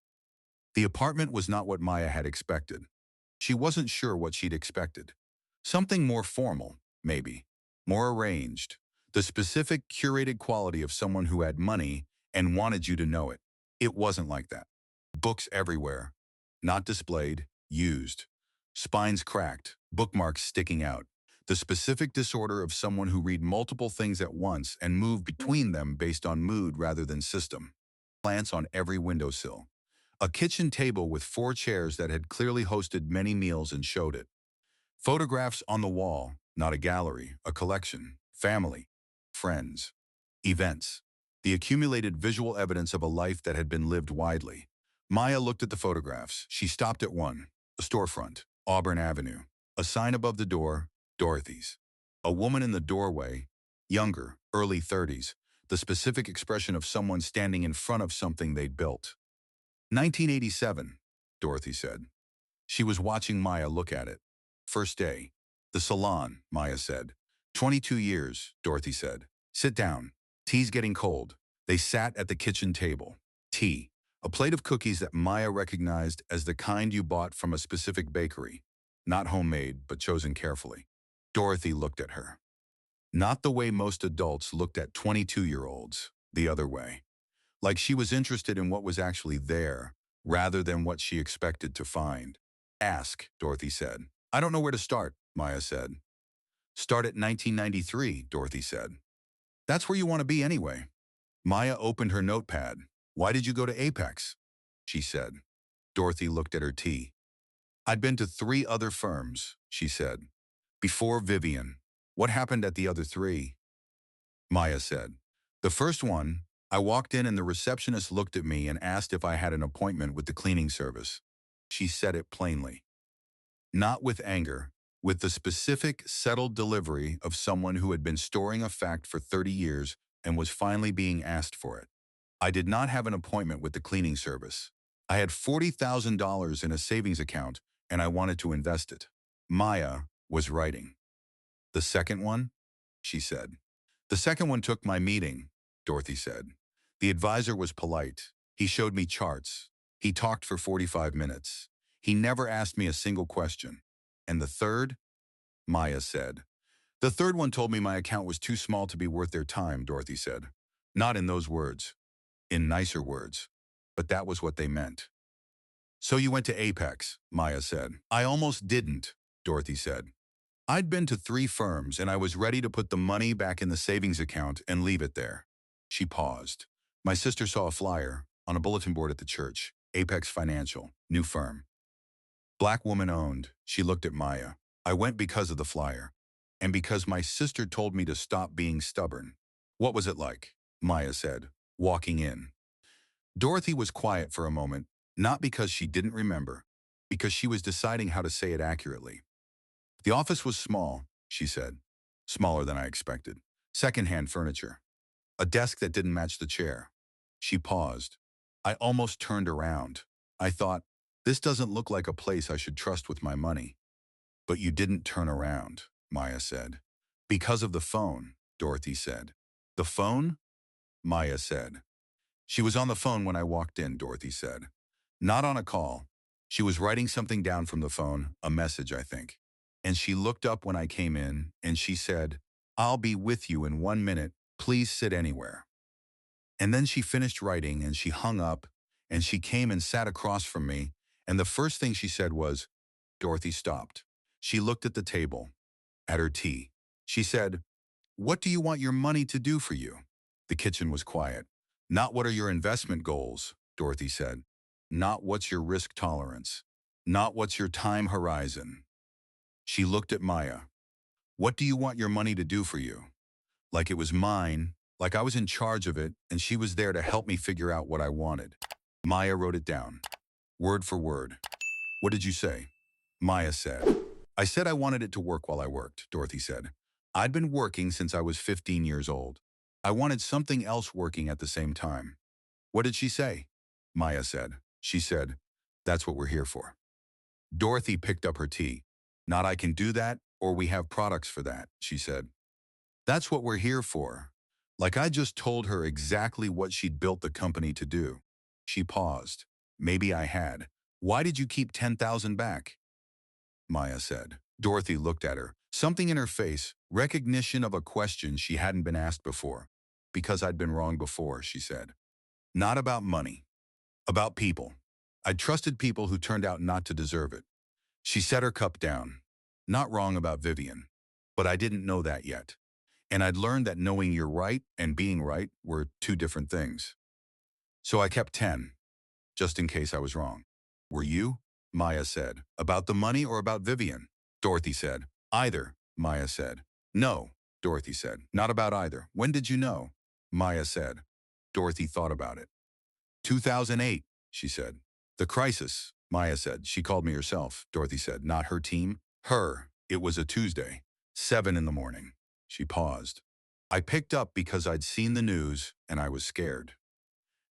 The apartment was not what Maya had expected. She wasn't sure what she'd expected. Something more formal, maybe. More arranged. The specific, curated quality of someone who had money and wanted you to know it. It wasn't like that. Books everywhere. Not displayed, used. Spines cracked, bookmarks sticking out. The specific disorder of someone who read multiple things at once and move between them based on mood rather than system. Plants on every windowsill. A kitchen table with 4 chairs that had clearly hosted many meals and showed it. Photographs on the wall, not a gallery, a collection. Family, friends, events. The accumulated visual evidence of a life that had been lived widely. Maya looked at the photographs. She stopped at one. A storefront, Auburn Avenue. A sign above the door, Dorothy's. A woman in the doorway, younger, early 30s. The specific expression of someone standing in front of something they'd built. 1987, Dorothy said. She was watching Maya look at it. First day. The salon, Maya said. 22 years, Dorothy said. Sit down. Tea's getting cold. They sat at the kitchen table. Tea. A plate of cookies that Maya recognized as the kind you bought from a specific bakery. Not homemade, but chosen carefully. Dorothy looked at her. Not the way most adults looked at 22-year-olds, the other way. Like she was interested in what was actually there, rather than what she expected to find. Ask, Dorothy said. I don't know where to start, Maya said. Start at 1993, Dorothy said. That's where you want to be anyway. Maya opened her notepad. Why did you go to Apex? She said. Dorothy looked at her tea. I'd been to 3 other firms, she said. Before Vivian. What happened at the other 3? Maya said. The first one, I walked in and the receptionist looked at me and asked if I had an appointment with the cleaning service. She said it plainly. Not with anger, with the specific, settled delivery of someone who had been storing a fact for 30 years and was finally being asked for it. I did not have an appointment with the cleaning service. I had $40,000 in a savings account and I wanted to invest it. Maya was writing. The second one? She said. The second one took my meeting, Dorothy said. The advisor was polite. He showed me charts. He talked for 45 minutes. He never asked me a single question. And the third? Maya said. The third one told me my account was too small to be worth their time, Dorothy said. Not in those words. In nicer words. But that was what they meant. So you went to Apex, Maya said. I almost didn't, Dorothy said. I'd been to 3 firms and I was ready to put the money back in the savings account and leave it there. She paused. My sister saw a flyer on a bulletin board at the church. Apex Financial, new firm. Black woman owned. She looked at Maya. I went because of the flyer. And because my sister told me to stop being stubborn. What was it like? Maya said, walking in. Dorothy was quiet for a moment, not because she didn't remember, because she was deciding how to say it accurately. The office was small, she said. Smaller than I expected. Second-hand furniture. A desk that didn't match the chair. She paused. I almost turned around. I thought, this doesn't look like a place I should trust with my money. But you didn't turn around, Maya said. Because of the phone, Dorothy said. The phone? Maya said. She was on the phone when I walked in, Dorothy said. Not on a call. She was writing something down from the phone, a message, I think. And she looked up when I came in, and she said, I'll be with you in 1 minute. Please sit anywhere. And then she finished writing, and she hung up, and she came and sat across from me, and the first thing she said was, Dorothy stopped. She looked at the table, at her tea. She said, what do you want your money to do for you? The kitchen was quiet. Not what are your investment goals, Dorothy said. Not what's your risk tolerance. Not what's your time horizon. She looked at Maya. What do you want your money to do for you? Like it was mine, like I was in charge of it, and she was there to help me figure out what I wanted. Maya wrote it down, word for word. What did you say? Maya said. I said I wanted it to work while I worked, Dorothy said. I'd been working since I was 15 years old. I wanted something else working at the same time. What did she say? Maya said. She said, that's what we're here for. Dorothy picked up her tea. Not I can do that, or we have products for that, she said. That's what we're here for. Like I just told her exactly what she'd built the company to do. She paused. Maybe I had. Why did you keep 10,000 back? Maya said. Dorothy looked at her. Something in her face, recognition of a question she hadn't been asked before. Because I'd been wrong before, she said. Not about money. About people. I trusted people who turned out not to deserve it. She set her cup down. Not wrong about Vivian. But I didn't know that yet. And I'd learned that knowing you're right and being right were two different things. So I kept 10, just in case I was wrong. Were you? Maya said. About the money or about Vivian? Dorothy said. Either, Maya said. No, Dorothy said. Not about either. When did you know? Maya said. Dorothy thought about it. 2008, she said. The crisis, Maya said. She called me herself, Dorothy said. Not her team. Her. It was a Tuesday. 7 in the morning. She paused. I picked up because I'd seen the news and I was scared.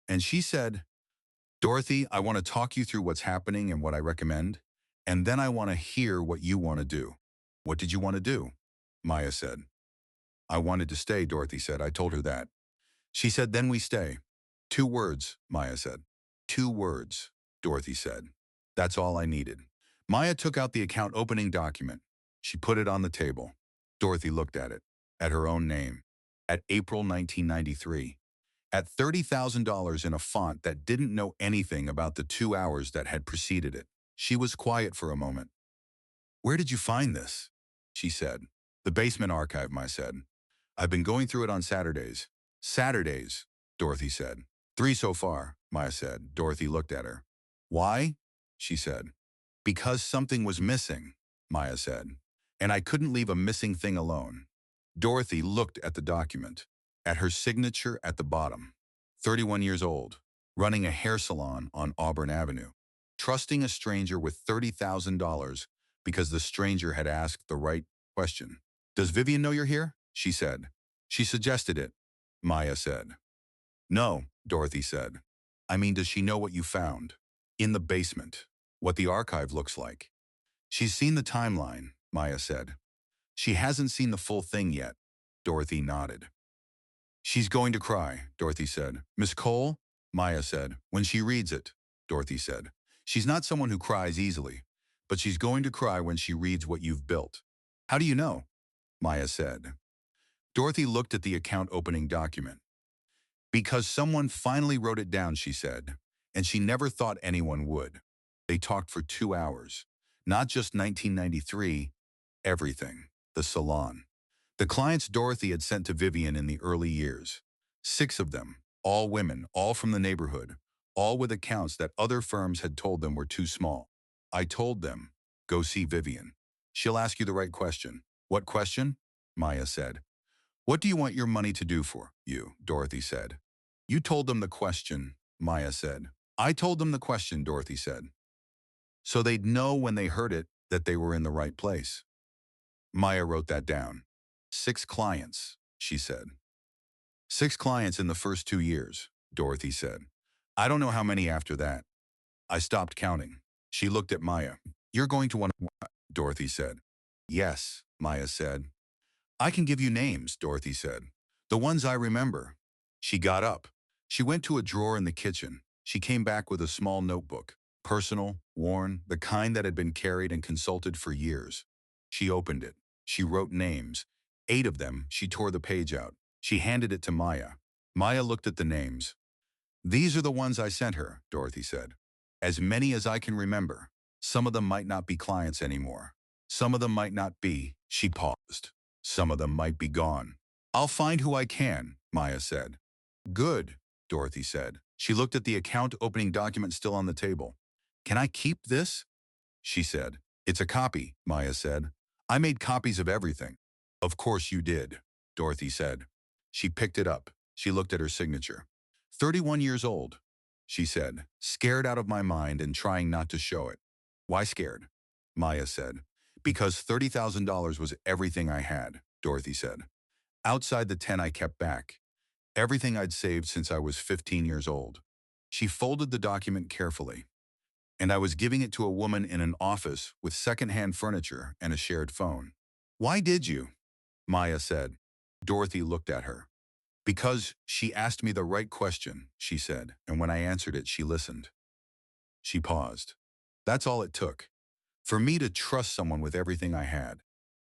And she said, Dorothy, I want to talk you through what's happening and what I recommend, and then I want to hear what you want to do. What did you want to do? Maya said. I wanted to stay, Dorothy said. I told her that. She said, then we stay. 2 words, Maya said. 2 words, Dorothy said. That's all I needed. Maya took out the account opening document. She put it on the table. Dorothy looked at it, at her own name, at April 1993, at $30,000 in a font that didn't know anything about the 2 hours that had preceded it. She was quiet for a moment. Where did you find this? She said. The basement archive, Maya said. I've been going through it on Saturdays. Saturdays, Dorothy said. 3 so far, Maya said. Dorothy looked at her. Why? She said. Because something was missing, Maya said. And I couldn't leave a missing thing alone. Dorothy looked at the document, at her signature at the bottom. 31 years old, running a hair salon on Auburn Avenue, trusting a stranger with $30,000 because the stranger had asked the right question. Does Vivian know you're here? She said. She suggested it, Maya said. No, Dorothy said. I mean, does she know what you found? In the basement. What the archive looks like. She's seen the timeline, Maya said. She hasn't seen the full thing yet. Dorothy nodded. She's going to cry, Dorothy said. Miss Cole? Maya said. When she reads it, Dorothy said. She's not someone who cries easily, but she's going to cry when she reads what you've built. How do you know? Maya said. Dorothy looked at the account opening document. Because someone finally wrote it down, she said, and she never thought anyone would. They talked for 2 hours. Not just 1993, everything. The salon. The clients Dorothy had sent to Vivian in the early years. 6 of them, all women, all from the neighborhood, all with accounts that other firms had told them were too small. I told them, go see Vivian. She'll ask you the right question. What question? Maya said. What do you want your money to do for you? Dorothy said. You told them the question, Maya said. I told them the question, Dorothy said. So they'd know when they heard it that they were in the right place. Maya wrote that down. 6 clients, she said. 6 clients in the first 2 years, Dorothy said. I don't know how many after that. I stopped counting. She looked at Maya. You're going to want to, Dorothy said. Yes, Maya said. I can give you names, Dorothy said. The ones I remember. She got up. She went to a drawer in the kitchen. She came back with a small notebook. Personal, worn, the kind that had been carried and consulted for years. She opened it. She wrote names. 8 of them. She tore the page out. She handed it to Maya. Maya looked at the names. These are the ones I sent her, Dorothy said. As many as I can remember. Some of them might not be clients anymore. Some of them might not be. She paused. Some of them might be gone. I'll find who I can, Maya said. Good, Dorothy said. She looked at the account opening document still on the table. Can I keep this? She said. It's a copy, Maya said. I made copies of everything. Of course you did, Dorothy said. She picked it up. She looked at her signature. 31 years old, she said, scared out of my mind and trying not to show it. Why scared? Maya said. Because $30,000 was everything I had, Dorothy said. Outside the 10 I kept back. Everything I'd saved since I was 15 years old. She folded the document carefully. And I was giving it to a woman in an office with secondhand furniture and a shared phone. Why did you? Maya said. Dorothy looked at her. Because she asked me the right question, she said, and when I answered it, she listened. She paused. That's all it took. For me to trust someone with everything I had.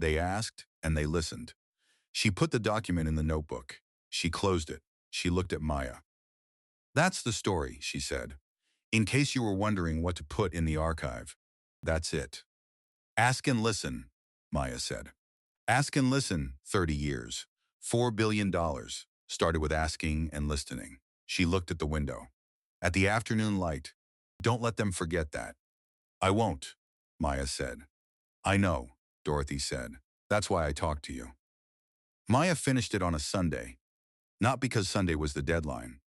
They asked, and they listened. She put the document in the notebook. She closed it. She looked at Maya. That's the story, she said. In case you were wondering what to put in the archive. That's it. Ask and listen, Maya said. Ask and listen, 30 years. $4 billion. Started with asking and listening. She looked at the window. At the afternoon light. Don't let them forget that. I won't, Maya said. I know, Dorothy said. That's why I talked to you. Maya finished it on a Sunday. Not because Sunday was the deadline.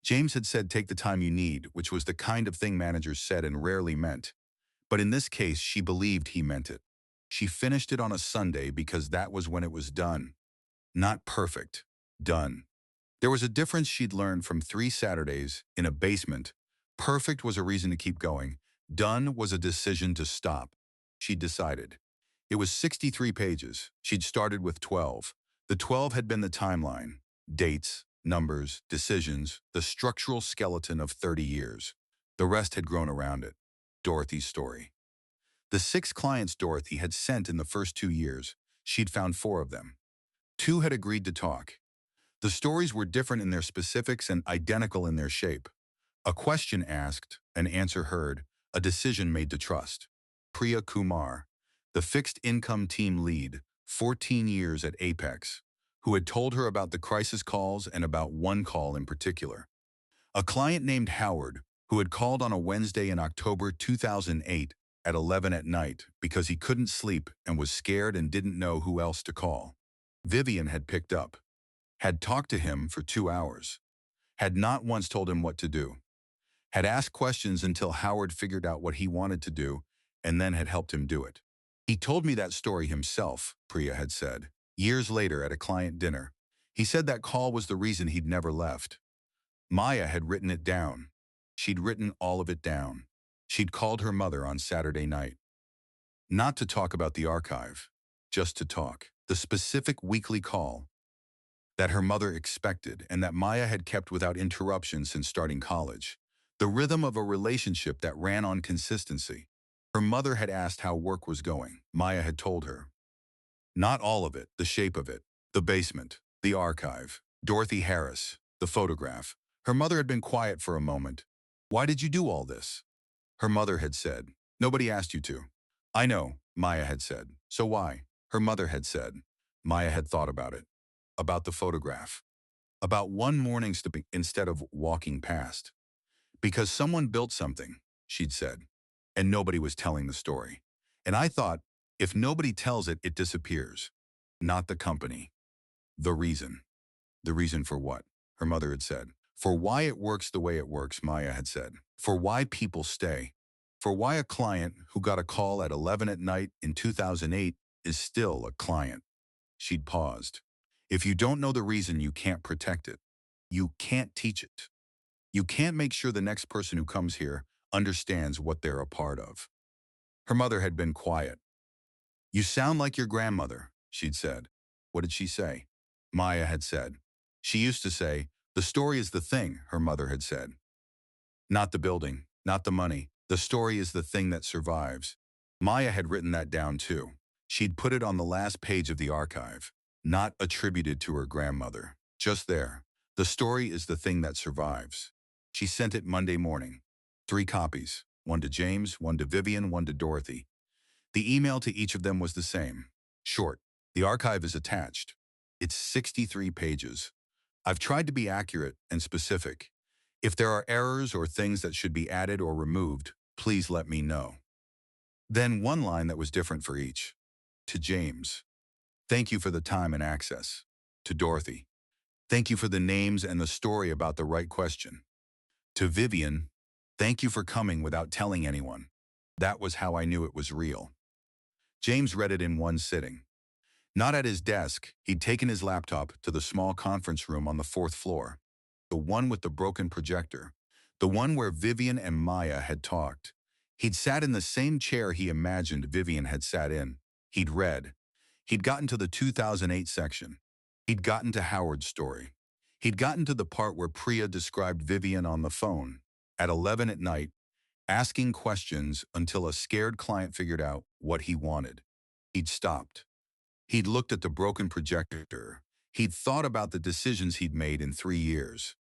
James had said take the time you need, which was the kind of thing managers said and rarely meant. But in this case, she believed he meant it. She finished it on a Sunday because that was when it was done. Not perfect. Done. There was a difference she'd learned from 3 Saturdays in a basement. Perfect was a reason to keep going. Done was a decision to stop. She'd decided. It was 63 pages. She'd started with 12. The 12 had been the timeline. Dates, numbers, decisions, the structural skeleton of 30 years. The rest had grown around it. Dorothy's story. The 6 clients Dorothy had sent in the first 2 years, she'd found 4 of them. 2 had agreed to talk. The stories were different in their specifics and identical in their shape. A question asked, an answer heard, a decision made to trust. Priya Kumar, the fixed income team lead, 14 years at Apex, who had told her about the crisis calls and about one call in particular. A client named Howard, who had called on a Wednesday in October 2008 at 11 at night because he couldn't sleep and was scared and didn't know who else to call. Vivian had picked up, had talked to him for 2 hours, had not once told him what to do, had asked questions until Howard figured out what he wanted to do and then had helped him do it. He told me that story himself, Priya had said, years later at a client dinner. He said that call was the reason he'd never left. Maya had written it down. She'd written all of it down. She'd called her mother on Saturday night. Not to talk about the archive, just to talk. The specific weekly call that her mother expected and that Maya had kept without interruption since starting college. The rhythm of a relationship that ran on consistency. Her mother had asked how work was going. Maya had told her. Not all of it, the shape of it, the basement, the archive, Dorothy Harris, the photograph. Her mother had been quiet for a moment. Why did you do all this? Her mother had said, nobody asked you to. I know, Maya had said. So why? Her mother had said. Maya had thought about it. About the photograph. About one morning instead of walking past. Because someone built something, she'd said, and nobody was telling the story. And I thought, if nobody tells it, it disappears. Not the company. The reason. The reason for what? Her mother had said. For why it works the way it works, Maya had said. For why people stay. For why a client who got a call at 11 at night in 2008 is still a client. She'd paused. If you don't know the reason, you can't protect it. You can't teach it. You can't make sure the next person who comes here understands what they're a part of. Her mother had been quiet. You sound like your grandmother, she'd said. What did she say? Maya had said. She used to say, the story is the thing, her mother had said. Not the building, not the money. The story is the thing that survives. Maya had written that down too. She'd put it on the last page of the archive. Not attributed to her grandmother. Just there. The story is the thing that survives. She sent it Monday morning. 3 copies. One to James, one to Vivian, one to Dorothy. The email to each of them was the same. Short. The archive is attached. It's 63 pages. I've tried to be accurate and specific. If there are errors or things that should be added or removed, please let me know. Then one line that was different for each. To James. Thank you for the time and access. To Dorothy, thank you for the names and the story about the right question. To Vivian, thank you for coming without telling anyone. That was how I knew it was real. James read it in one sitting. Not at his desk, he'd taken his laptop to the small conference room on the fourth floor. The one with the broken projector. The one where Vivian and Maya had talked. He'd sat in the same chair he imagined Vivian had sat in. He'd read. He'd gotten to the 2008 section. He'd gotten to Howard's story. He'd gotten to the part where Priya described Vivian on the phone, at 11 at night, asking questions until a scared client figured out what he wanted. He'd stopped. He'd looked at the broken projector. He'd thought about the decisions he'd made in 3 years.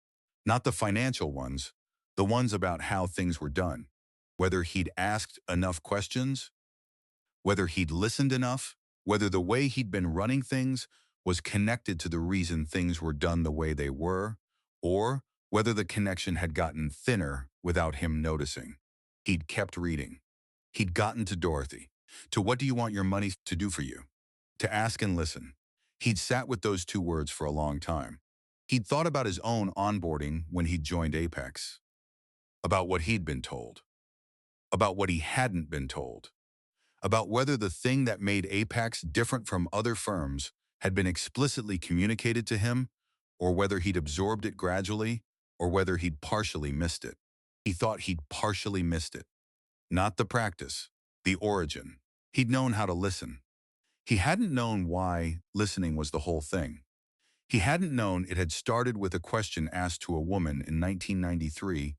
Not the financial ones, the ones about how things were done. Whether he'd asked enough questions, whether he'd listened enough, whether the way he'd been running things was connected to the reason things were done the way they were, or whether the connection had gotten thinner without him noticing. He'd kept reading. He'd gotten to Dorothy, to what do you want your money to do for you? To ask and listen. He'd sat with those two words for a long time. He'd thought about his own onboarding when he'd joined Apex, about what he'd been told, about what he hadn't been told, about whether the thing that made Apex different from other firms had been explicitly communicated to him, or whether he'd absorbed it gradually, or whether he'd partially missed it. He thought he'd partially missed it. Not the practice, the origin. He'd known how to listen. He hadn't known why listening was the whole thing. He hadn't known it had started with a question asked to a woman in 1993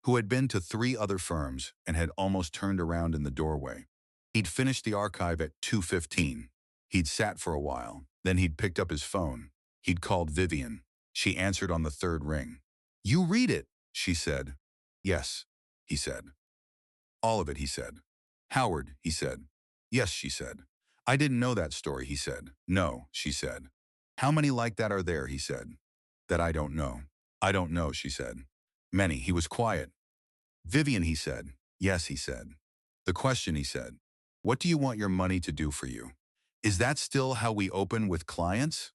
who had been to 3 other firms and had almost turned around in the doorway. He'd finished the archive at 2:15. He'd sat for a while. Then he'd picked up his phone. He'd called Vivian. She answered on the third ring. "You read it," she said. "Yes," he said. "All of it," he said. "Howard," he said. "Yes," she said. "I didn't know that story," he said. "No," she said. "How many like that are there?" he said. "That I don't know." "I don't know," she said. "Many." He was quiet. "Vivian," he said. "Yes," he said. "The question," he said. "What do you want your money to do for you? Is that still how we open with clients?"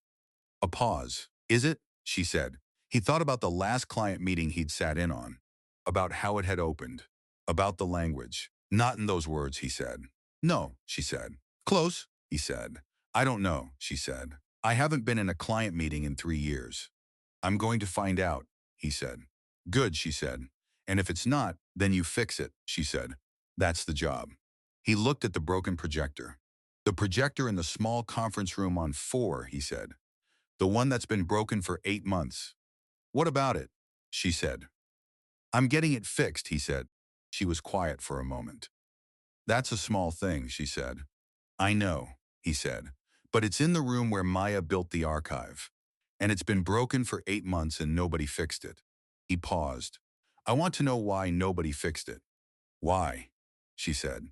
A pause. "Is it?" she said. He thought about the last client meeting he'd sat in on, about how it had opened, about the language. "Not in those words," he said. "No," she said. "Close," he said. "I don't know," she said. "I haven't been in a client meeting in 3 years. I'm going to find out," he said. "Good," she said. "And if it's not, then you fix it," she said. "That's the job." He looked at the broken projector. "The projector in the small conference room on 4, he said. "The one that's been broken for 8 months. "What about it?" she said. "I'm getting it fixed," he said. She was quiet for a moment. "That's a small thing," she said. "I know," he said. "But it's in the room where Maya built the archive. And it's been broken for 8 months and nobody fixed it." He paused. "I want to know why nobody fixed it." "Why?" she said.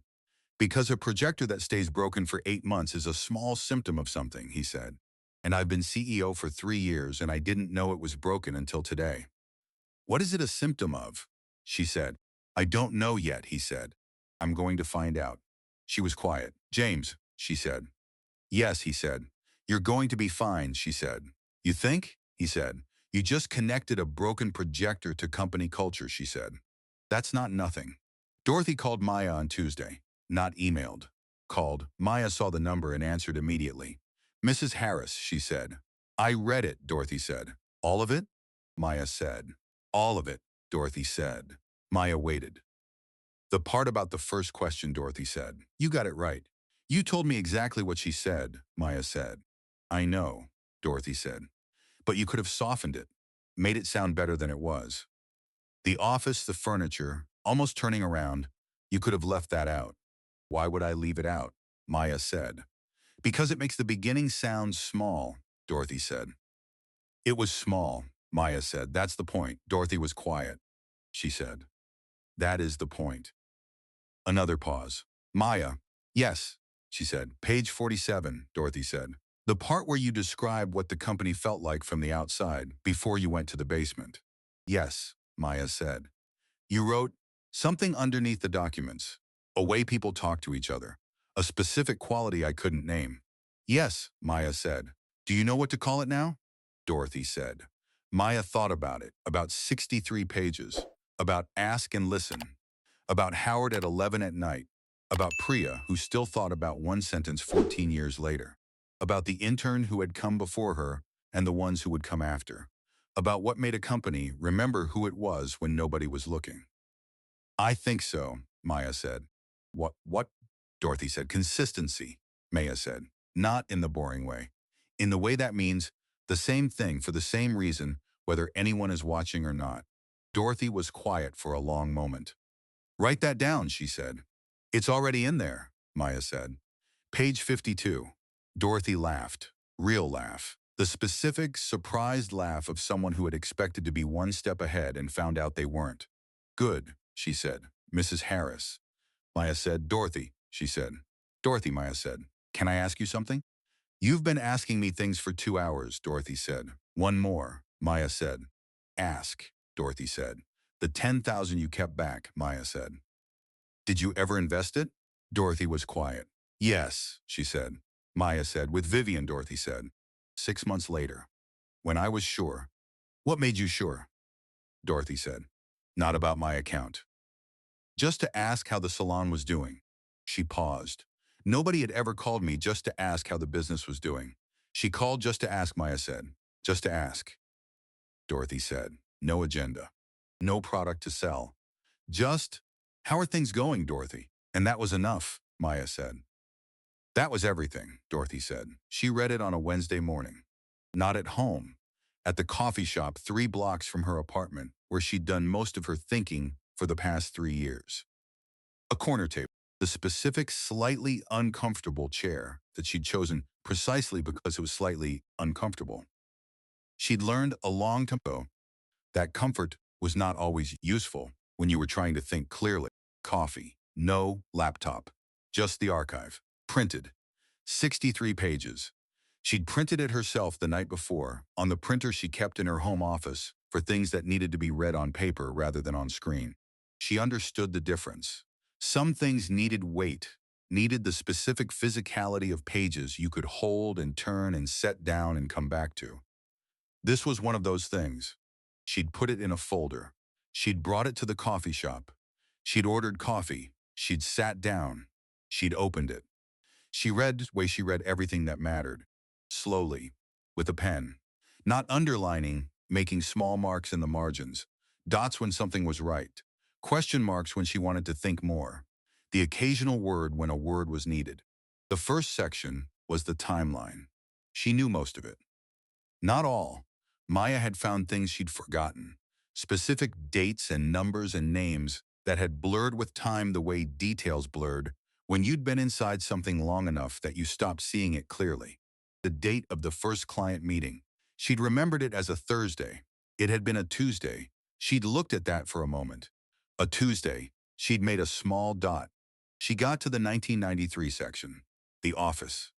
"Because a projector that stays broken for 8 months is a small symptom of something," he said. "And I've been CEO for 3 years and I didn't know it was broken until today." "What is it a symptom of?" she said. "I don't know yet," he said. "I'm going to find out." She was quiet. "James," she said. "Yes," he said. "You're going to be fine," she said. "You think?" he said. "You just connected a broken projector to company culture," she said. "That's not nothing." Dorothy called Maya on Tuesday. Not emailed. Called. Maya saw the number and answered immediately. "Mrs. Harris," she said. "I read it," Dorothy said. "All of it?" Maya said. "All of it," Dorothy said. Maya waited. "The part about the first question," Dorothy said. "You got it right." "You told me exactly what she said," Maya said. "I know," Dorothy said. "But you could have softened it, made it sound better than it was. The office, the furniture, almost turning around, you could have left that out." "Why would I leave it out?" Maya said. "Because it makes the beginning sound small," Dorothy said. "It was small," Maya said. "That's the point." Dorothy was quiet. She said, "That is the point." Another pause. "Maya." "Yes," she said. "Page 47, Dorothy said. "The part where you describe what the company felt like from the outside, before you went to the basement." "Yes," Maya said. "You wrote something underneath the documents, a way people talk to each other, a specific quality I couldn't name." Yes, Maya said. Do you know what to call it now? Dorothy said. Maya thought about it, about 63 pages, about ask and listen, about Howard at 11 at night, about Priya, who still thought about one sentence 14 years later, about the intern who had come before her and the ones who would come after, about what made a company remember who it was when nobody was looking. I think so, Maya said. What? Dorothy said. Consistency, Maya said. Not in the boring way. In the way that means the same thing for the same reason, whether anyone is watching or not. Dorothy was quiet for a long moment. Write that down, she said. It's already in there, Maya said. Page 52. Dorothy laughed. Real laugh. The specific, surprised laugh of someone who had expected to be one step ahead and found out they weren't. Good, she said. Mrs. Harris. Maya said. Dorothy, she said. Dorothy, Maya said. Can I ask you something? You've been asking me things for 2 hours, Dorothy said. One more, Maya said. Ask, Dorothy said. The 10,000 you kept back, Maya said. Did you ever invest it? Dorothy was quiet. Yes, she said. Maya said. With Vivian, Dorothy said. 6 months later. When I was sure. What made you sure? Dorothy said. Not about my account. Just to ask how the salon was doing. She paused. Nobody had ever called me just to ask how the business was doing. She called just to ask, Maya said. Just to ask. Dorothy said. No agenda. No product to sell. Just, how are things going, Dorothy? And that was enough, Maya said. That was everything, Dorothy said. She read it on a Wednesday morning. Not at home. At the coffee shop 3 blocks from her apartment, where she'd done most of her thinking for the past 3 years. A corner table. The specific, slightly uncomfortable chair that she'd chosen precisely because it was slightly uncomfortable. She'd learned a long time ago that comfort was not always useful when you were trying to think clearly. Coffee. No laptop. Just the archive. Printed. 63 pages. She'd printed it herself the night before on the printer she kept in her home office for things that needed to be read on paper rather than on screen. She understood the difference. Some things needed weight, needed the specific physicality of pages you could hold and turn and set down and come back to. This was one of those things. She'd put it in a folder. She'd brought it to the coffee shop. She'd ordered coffee. She'd sat down. She'd opened it. She read the way she read everything that mattered. Slowly, with a pen. Not underlining, making small marks in the margins. Dots when something was right. Question marks when she wanted to think more. The occasional word when a word was needed. The first section was the timeline. She knew most of it. Not all. Maya had found things she'd forgotten. Specific dates and numbers and names that had blurred with time the way details blurred when you'd been inside something long enough that you stopped seeing it clearly. The date of the first client meeting. She'd remembered it as a Thursday. It had been a Tuesday. She'd looked at that for a moment. A Tuesday. She'd made a small dot. She got to the 1993 section. The office.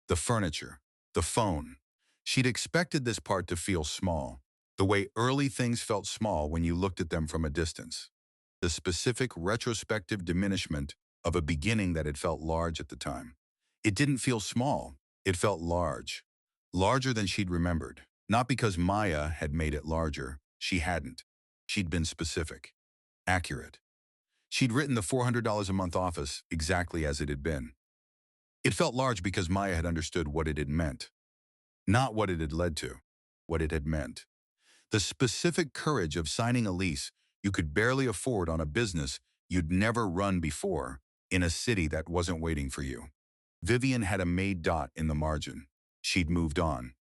The furniture. The phone. She'd expected this part to feel small, the way early things felt small when you looked at them from a distance. The specific retrospective diminishment of a beginning that had felt large at the time. It didn't feel small, it felt large. Larger than she'd remembered. Not because Maya had made it larger, she hadn't. She'd been specific. Accurate. She'd written the $400 a month office exactly as it had been. It felt large because Maya had understood what it had meant. Not what it had led to, what it had meant. The specific courage of signing a lease you could barely afford on a business you'd never run before in a city that wasn't waiting for you. Vivian had a made dot in the margin. She'd moved on.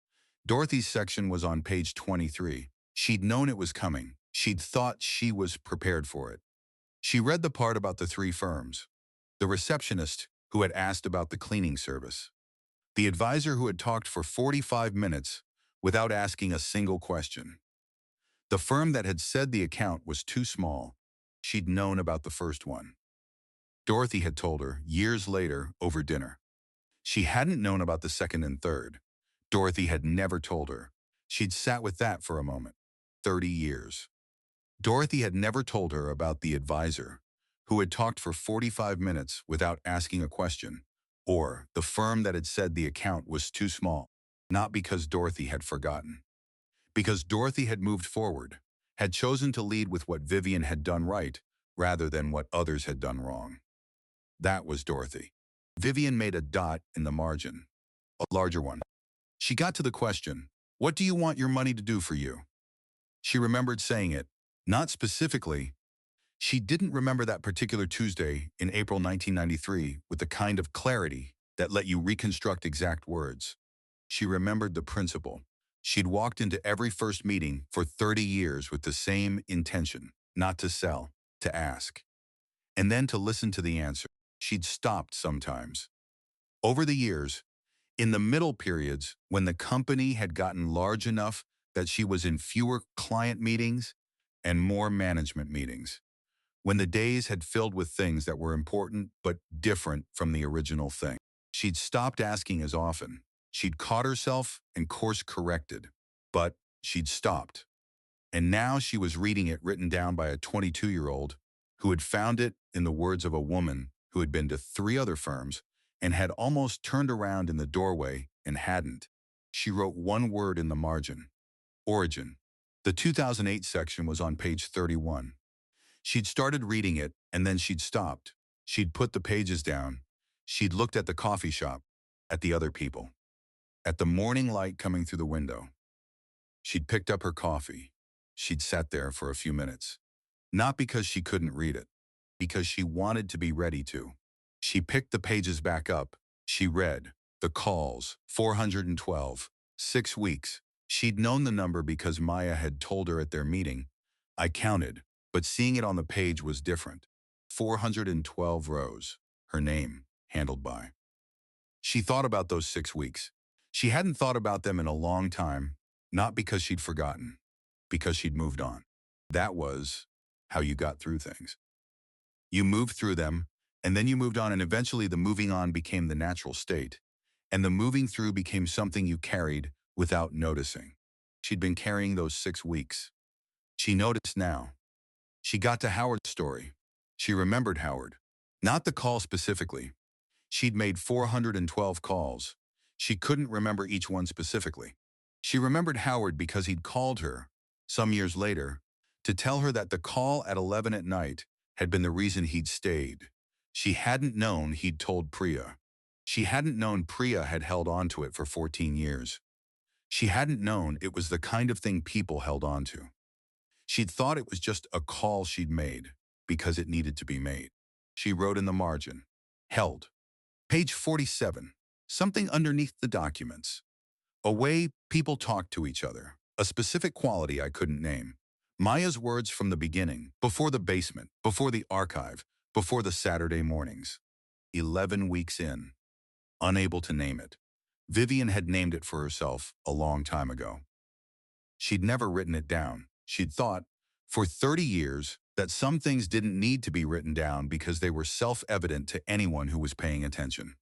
Dorothy's section was on page 23. She'd known it was coming. She'd thought she was prepared for it. She read the part about the 3 firms. The receptionist who had asked about the cleaning service. The advisor who had talked for 45 minutes without asking a single question. The firm that had said the account was too small. She'd known about the first one. Dorothy had told her, years later, over dinner. She hadn't known about the second and third. Dorothy had never told her. She'd sat with that for a moment. 30 years. Dorothy had never told her about the advisor, who had talked for 45 minutes without asking a question, Or the firm that had said the account was too small. Not because Dorothy had forgotten. Because Dorothy had moved forward, had chosen to lead with what Vivian had done right rather than what others had done wrong. That was Dorothy. Vivian made a dot in the margin, a larger one. She got to the question, what do you want your money to do for you? She remembered saying it, not specifically. She didn't remember that particular Tuesday in April 1993 with the kind of clarity that let you reconstruct exact words. She remembered the principle. She'd walked into every first meeting for 30 years with the same intention, not to sell, to ask, and then to listen to the answer. She'd stopped sometimes. Over the years, in the middle periods, when the company had gotten large enough that she was in fewer client meetings and more management meetings, when the days had filled with things that were important but different from the original thing. She'd stopped asking as often. She'd caught herself and course corrected, but she'd stopped. And now she was reading it written down by a 22-year-old who had found it in the words of a woman who had been to 3 other firms and had almost turned around in the doorway and hadn't. She wrote one word in the margin, origin. The 2008 section was on page 31. She'd started reading it, and then she'd stopped. She'd put the pages down. She'd looked at the coffee shop, at the other people, at the morning light coming through the window. She'd picked up her coffee. She'd sat there for a few minutes. Not because she couldn't read it, because she wanted to be ready to. She picked the pages back up. She read, the calls, 412, 6 weeks. She'd known the number because Maya had told her at their meeting. I counted, but seeing it on the page was different. 412 rows, her name, handled by. She thought about those 6 weeks. She hadn't thought about them in a long time, not because she'd forgotten, because she'd moved on. That was how you got through things. You moved through them, and then you moved on, and eventually the moving on became the natural state, and the moving through became something you carried without noticing. She'd been carrying those 6 weeks. She noticed now. She got to Howard's story. She remembered Howard. Not the call specifically. She'd made 412 calls. She couldn't remember each one specifically. She remembered Howard because he'd called her, some years later, to tell her that the call at 11 at night had been the reason he'd stayed. She hadn't known he'd told Priya. She hadn't known Priya had held on to it for 14 years. She hadn't known it was the kind of thing people held on to. She'd thought it was just a call she'd made because it needed to be made. She wrote in the margin, held. Page 47, something underneath the documents. A way people talk to each other, a specific quality I couldn't name. Maya's words from the beginning, before the basement, before the archive, before the Saturday mornings. 11 weeks in, unable to name it. Vivian had named it for herself a long time ago. She'd never written it down. She'd thought, for 30 years, that some things didn't need to be written down because they were self-evident to anyone who was paying attention.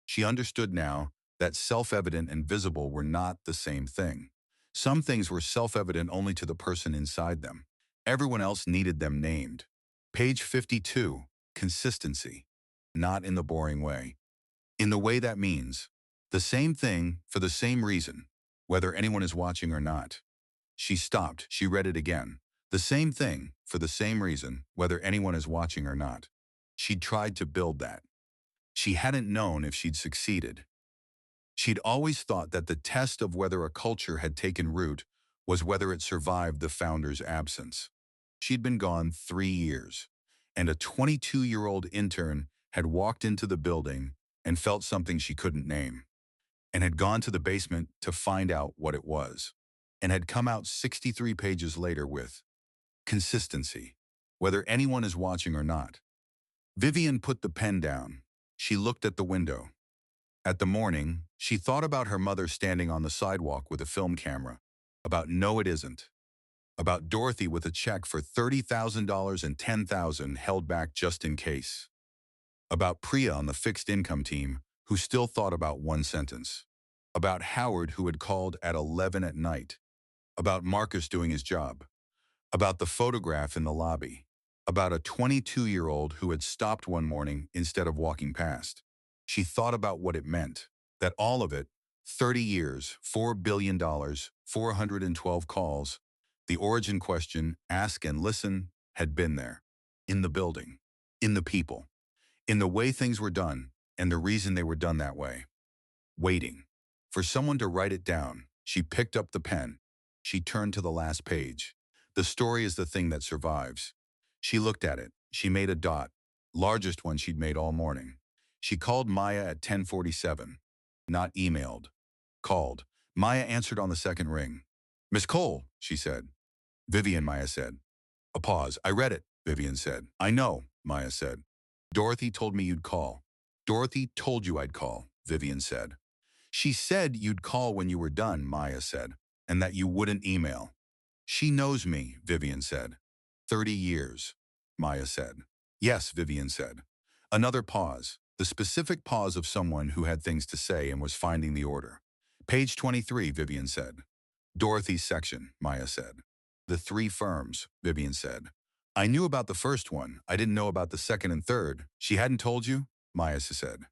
She understood now that self-evident and visible were not the same thing. Some things were self-evident only to the person inside them. Everyone else needed them named. Page 52, consistency. Not in the boring way. In the way that means the same thing for the same reason, whether anyone is watching or not. She stopped. She read it again. The same thing for the same reason, whether anyone is watching or not. She'd tried to build that. She hadn't known if she'd succeeded. She'd always thought that the test of whether a culture had taken root was whether it survived the founder's absence. She'd been gone 3 years, and a 22-year-old intern had walked into the building and felt something she couldn't name, and had gone to the basement to find out what it was, and had come out 63 pages later with consistency, whether anyone is watching or not. Vivian put the pen down. She looked at the window. At the morning, she thought about her mother standing on the sidewalk with a film camera, about No It Isn't, about Dorothy with a check for $30,000 and $10,000 held back just in case, about Priya on the fixed income team who still thought about one sentence, about Howard who had called at 11 at night, about Marcus doing his job, about the photograph in the lobby, about a 22-year-old who had stopped one morning instead of walking past. She thought about what it meant, that all of it, 30 years, $4 billion, 412 calls, the origin question, ask and listen, had been there. In the building, in the people, in the way things were done, and the reason they were done that way. Waiting. For someone to write it down, she picked up the pen. She turned to the last page. The story is the thing that survives. She looked at it. She made a dot, largest one she'd made all morning. She called Maya at 10:47. Not emailed. Called. Maya answered on the second ring. "Miss Cole," she said. "Vivian," Maya said. A pause. "I read it," Vivian said. "I know," Maya said. "Dorothy told me you'd call." "Dorothy told you I'd call," Vivian said. "She said you'd call when you were done," Maya said, "and that you wouldn't email." "She knows me," Vivian said. 30 years, Maya said. "Yes," Vivian said. Another pause, the specific pause of someone who had things to say and was finding the order. "Page 23, Vivian said. "Dorothy's section," Maya said. "The three firms," Vivian said. "I knew about the first one. I didn't know about the second and third. She hadn't told you?" Maya said.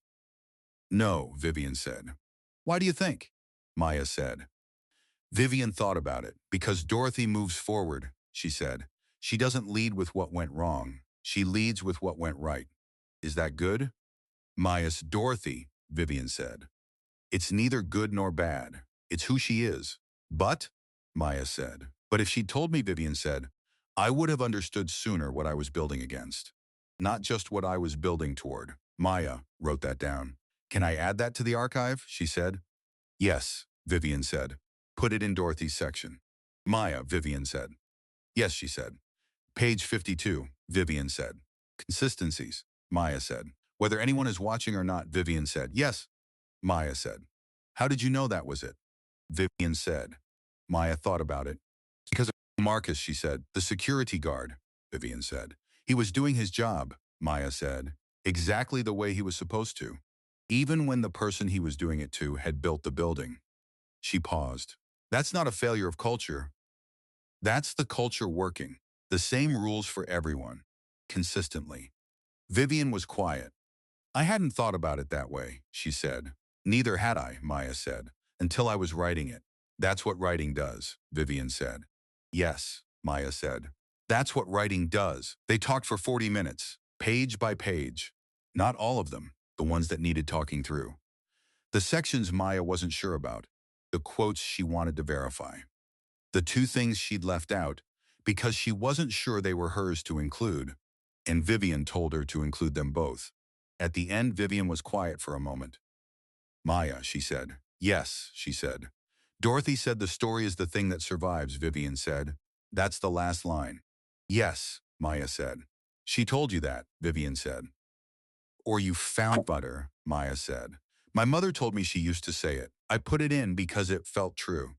"No," Vivian said. "Why do you think?" Maya said. Vivian thought about it. "Because Dorothy moves forward," she said. "She doesn't lead with what went wrong. She leads with what went right. Is that good?" Maya's "Dorothy," Vivian said. "It's neither good nor bad. It's who she is." "But," Maya said. "But if she'd told me," Vivian said, "I would have understood sooner what I was building against. Not just what I was building toward." Maya wrote that down. "Can I add that to the archive?" she said. "Yes," Vivian said. "Put it in Dorothy's section." "Maya," Vivian said. "Yes," she said. "Page 52, Vivian said. "Consistencies," Maya said. "Whether anyone is watching or not," Vivian said. "Yes," Maya said. "How did you know that was it?" Vivian said. Maya thought about it. "Because of Marcus," she said. "The security guard," Vivian said. "He was doing his job," Maya said. "Exactly the way he was supposed to. Even when the person he was doing it to had built the building." She paused. "That's not a failure of culture. That's the culture working. The same rules for everyone. Consistently." Vivian was quiet. "I hadn't thought about it that way," she said. "Neither had I," Maya said, "until I was writing it." "That's what writing does," Vivian said. "Yes," Maya said. "That's what writing does." They talked for 40 minutes, page by page. Not all of them, the ones that needed talking through. The sections Maya wasn't sure about. The quotes she wanted to verify. The two things she'd left out because she wasn't sure they were hers to include, and Vivian told her to include them both. At the end, Vivian was quiet for a moment. "Maya," she said. "Yes," she said. "Dorothy said the story is the thing that survives," Vivian said. "That's the last line." "Yes," Maya said. "She told you that," Vivian said. "Or you found butter," Maya said. "My mother told me she used to say it. I put it in because it felt true."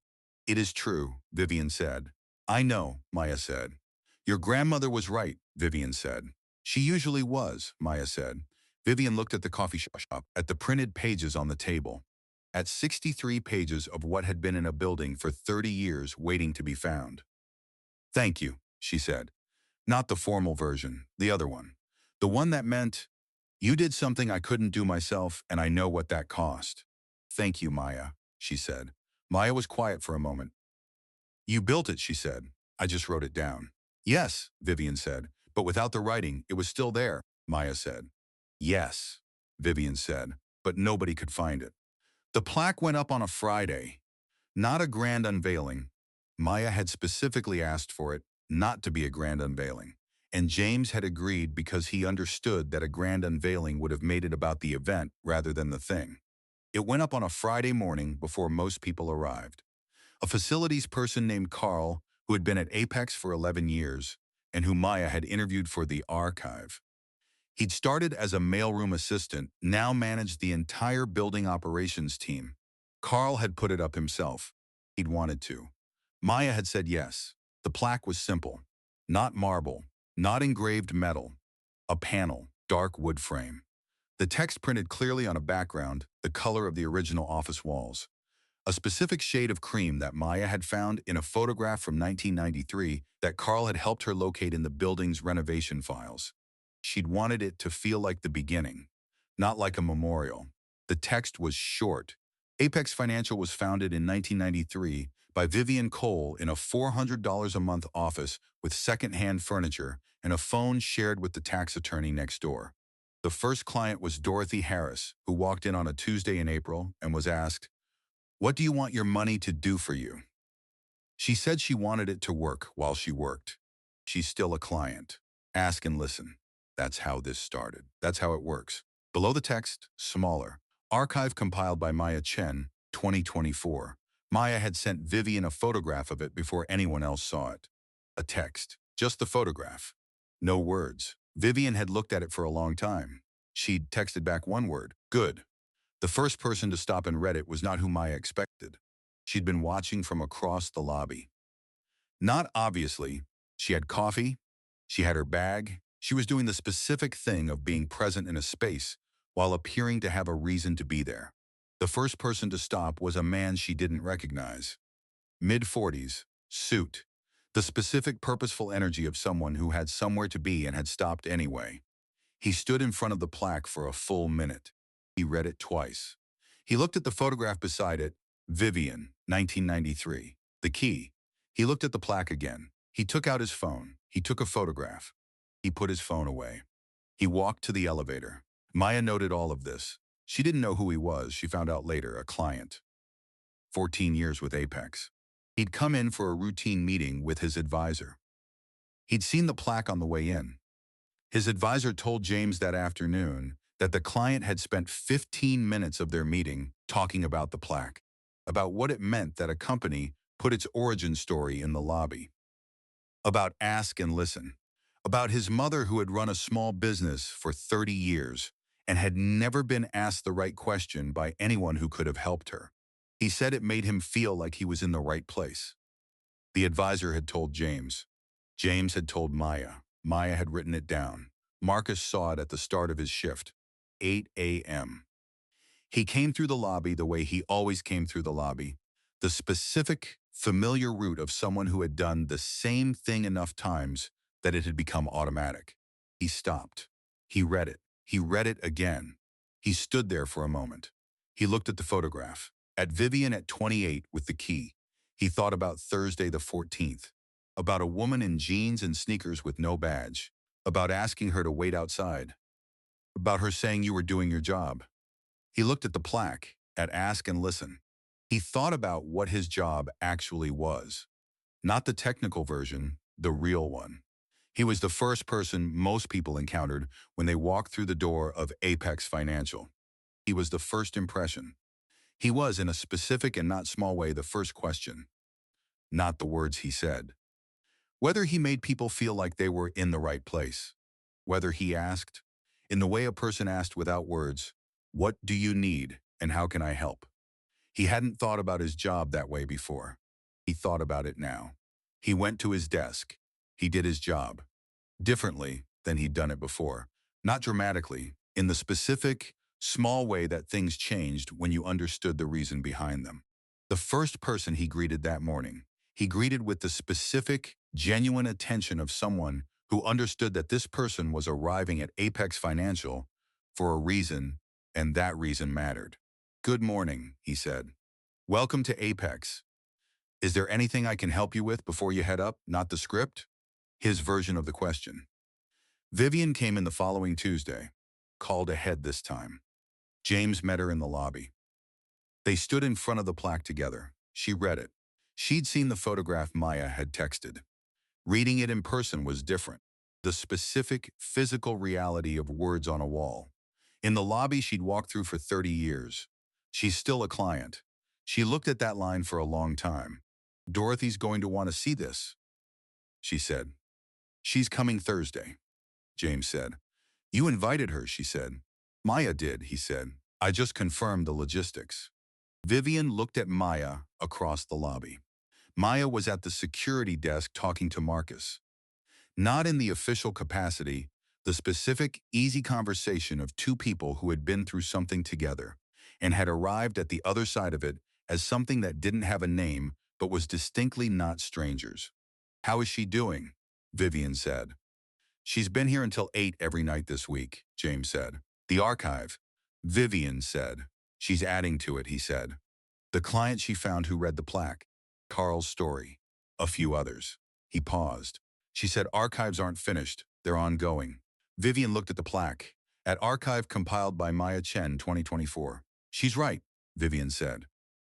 "It is true," Vivian said. "I know," Maya said. "Your grandmother was right," Vivian said. "She usually was," Maya said. Vivian looked at the coffee shop, at the printed pages on the table, at 63 pages of what had been in a building for 30 years waiting to be found. "Thank you," she said. "Not the formal version, the other one. The one that meant, you did something I couldn't do myself, and I know what that cost." "Thank you, Maya," she said. Maya was quiet for a moment. "You built it," she said. "I just wrote it down." "Yes," Vivian said, "but without the writing, it was still there," Maya said. "Yes," Vivian said, "but nobody could find it." The plaque went up on a Friday. Not a grand unveiling. Maya had specifically asked for it not to be a grand unveiling, and James had agreed because he understood that a grand unveiling would have made it about the event rather than the thing. It went up on a Friday morning before most people arrived. A facilities person named Carl, who had been at Apex for 11 years, and who Maya had interviewed for the archive. He'd started as a mailroom assistant, now managed the entire building operations team. Carl had put it up himself. He'd wanted to. Maya had said yes. The plaque was simple. Not marble, not engraved metal. A panel, dark wood frame. The text printed clearly on a background, the color of the original office walls. A specific shade of cream that Maya had found in a photograph from 1993 that Carl had helped her locate in the building's renovation files. She'd wanted it to feel like the beginning. not like a memorial. The text was short. Apex Financial was founded in 1993 by Vivian Cole in a $400 a month office with second-hand furniture and a phone shared with the tax attorney next door. The first client was Dorothy Harris, who walked in on a Tuesday in April and was asked, "What do you want your money to do for you?" She said she wanted it to work while she worked. She's still a client. Ask and listen. That's how this started. That's how it works. Below the text, smaller. Archive compiled by Maya Chen, 2024. Maya had sent Vivian a photograph of it before anyone else saw it. A text. Just the photograph. No words. Vivian had looked at it for a long time. She'd texted back one word. Good. The first person to stop and read it was not who Maya expected. She'd been watching from across the lobby. Not obviously. She had coffee. She had her bag. She was doing the specific thing of being present in a space while appearing to have a reason to be there. The first person to stop was a man she didn't recognize. Mid-40s, suit. The specific purposeful energy of someone who had somewhere to be and had stopped anyway. He stood in front of the plaque for a full minute. He read it twice. He looked at the photograph beside it, Vivian, 1993. The key. He looked at the plaque again. He took out his phone. He took a photograph. He put his phone away. He walked to the elevator. Maya noted all of this. She didn't know who he was. She found out later, a client. 14 years with Apex. He'd come in for a routine meeting with his advisor. He'd seen the plaque on the way in. His advisor told James that afternoon that the client had spent 15 minutes of their meeting talking about the plaque, about what it meant that a company put its origin story in the lobby, about ask and listen, about his mother who had run a small business for 30 years and had never been asked the right question by anyone who could have helped her. He said it made him feel like he was in the right place. The advisor had told James. James had told Maya. Maya had written it down. Marcus saw it at the start of his shift, 8 a.m. He came through the lobby the way he always came through the lobby, the specific, familiar route of someone who had done the same thing enough times that it had become automatic. He stopped. He read it. He read it again. He stood there for a moment. He looked at the photograph, at Vivian at 28 with the key. He thought about Thursday the 14th, about a woman in jeans and sneakers with no badge, about asking her to wait outside, about her saying you were doing your job. He looked at the plaque, at ask and listen. He thought about what his job actually was. Not the technical version, the real one. He was the first person most people encountered when they walked through the door of Apex Financial. He was the first impression. He was, in a specific and not small way, the first question. Not the words he said. Whether he made people feel like they were in the right place. Whether he asked, in the way a person asked without words, "What do you need and how can I help?" He hadn't thought about his job that way before. He thought about it now. He went to his desk. He did his job. Differently than he'd done it before. Not dramatically, in the specific, small way that things changed when you understood the reason behind them. The first person he greeted that morning, he greeted with the specific, genuine attention of someone who understood that this person was arriving at Apex Financial for a reason, and that reason mattered. "Good morning," he said. "Welcome to Apex. Is there anything I can help you with before you head up, not the script?" His version of the question. Vivian came in the following Tuesday, called ahead this time. James met her in the lobby. They stood in front of the plaque together. She read it. She'd seen the photograph Maya had texted. Reading it in person was different. The specific, physical reality of words on a wall. In the lobby she'd walked through for 30 years. She's still a client. She looked at that line for a long time. "Dorothy's going to want to see this," she said. "She's coming Thursday," James said. "You invited her," she said. "Maya did," he said. "I just confirmed the logistics." Vivian looked at Maya across the lobby. Maya was at the security desk talking to Marcus. Not in the official capacity, the specific, easy conversation of two people who had been through something together and had arrived at the other side of it as something that didn't have a name but was distinctly not strangers. "How is she doing?" Vivian said. "She's been here until 8 every night this week," James said. "The archive, Vivian said. She's adding to it, he said. The client she found who read the plaque. Carl's story. A few others. He paused. She said archives aren't finished. They're ongoing. Vivian looked at the plaque. At archive compiled by Maya Chen 2024. She's right, Vivian said.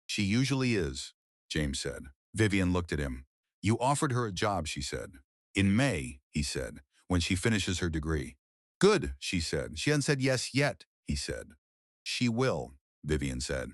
She usually is, James said. Vivian looked at him. You offered her a job, she said. In May, he said, when she finishes her degree. Good, she said. She hasn't said yes yet, he said. She will, Vivian said.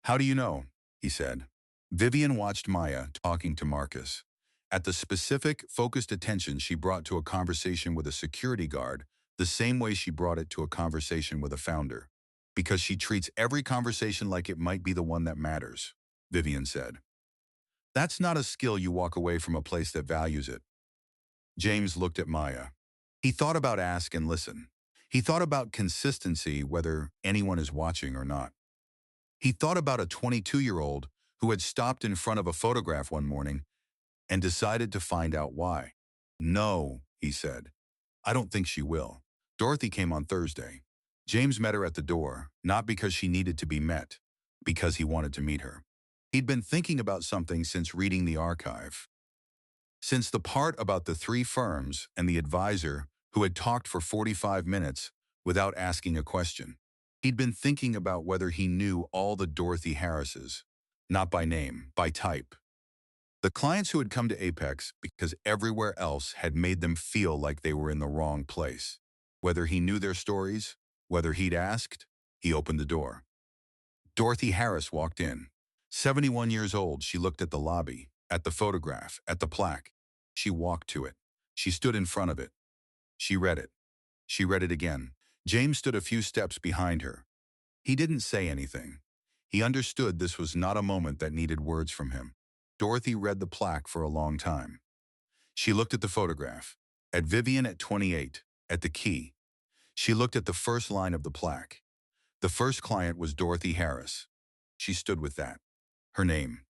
How do you know? He said. Vivian watched Maya talking to Marcus. At the specific, focused attention she brought to a conversation with a security guard, the same way she brought it to a conversation with a founder. Because she treats every conversation like it might be the one that matters, Vivian said. That's not a skill you walk away from a place that values it. James looked at Maya. He thought about ask and listen. He thought about consistency, whether anyone is watching or not. He thought about a 22-year-old who had stopped in front of a photograph one morning and decided to find out why. No, he said. I don't think she will. Dorothy came on Thursday. James met her at the door, not because she needed to be met, because he wanted to meet her. He'd been thinking about something since reading the archive. Since the part about the three firms and the advisor who had talked for 45 minutes without asking a question. He'd been thinking about whether he knew all the Dorothy Harrises, not by name, by type. The clients who had come to Apex because everywhere else had made them feel like they were in the wrong place. Whether he knew their stories, whether he'd asked, he opened the door. Dorothy Harris walked in. 71 years old, she looked at the lobby, at the photograph, at the plaque. She walked to it. She stood in front of it. She read it. She read it again. James stood a few steps behind her. He didn't say anything. He understood this was not a moment that needed words from him. Dorothy read the plaque for a long time. She looked at the photograph, at Vivian at 28, at the key. She looked at the first line of the plaque. The first client was Dorothy Harris. She stood with that. Her name.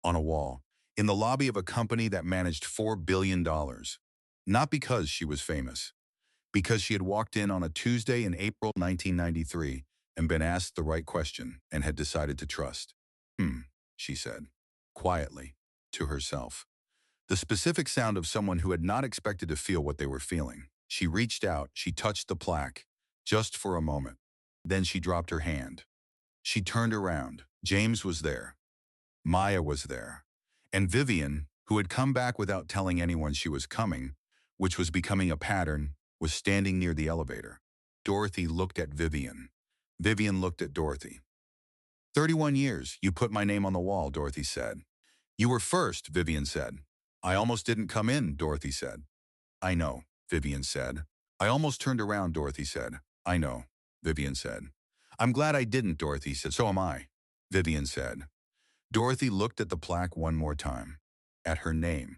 On a wall, in the lobby of a company that managed $4 billion. Not because she was famous. Because she had walked in on a Tuesday in April 1993 and been asked the right question and had decided to trust. She said, quietly, to herself. The specific sound of someone who had not expected to feel what they were feeling. She reached out, she touched the plaque, just for a moment. Then she dropped her hand. She turned around. James was there. Maya was there. And Vivian, who had come back without telling anyone she was coming, which was becoming a pattern, was standing near the elevator. Dorothy looked at Vivian. Vivian looked at Dorothy. 31 years, you put my name on the wall, Dorothy said. You were first, Vivian said. I almost didn't come in, Dorothy said. I know, Vivian said. I almost turned around, Dorothy said. I know, Vivian said. I'm glad I didn't, Dorothy said. So am I, Vivian said. Dorothy looked at the plaque one more time. At her name.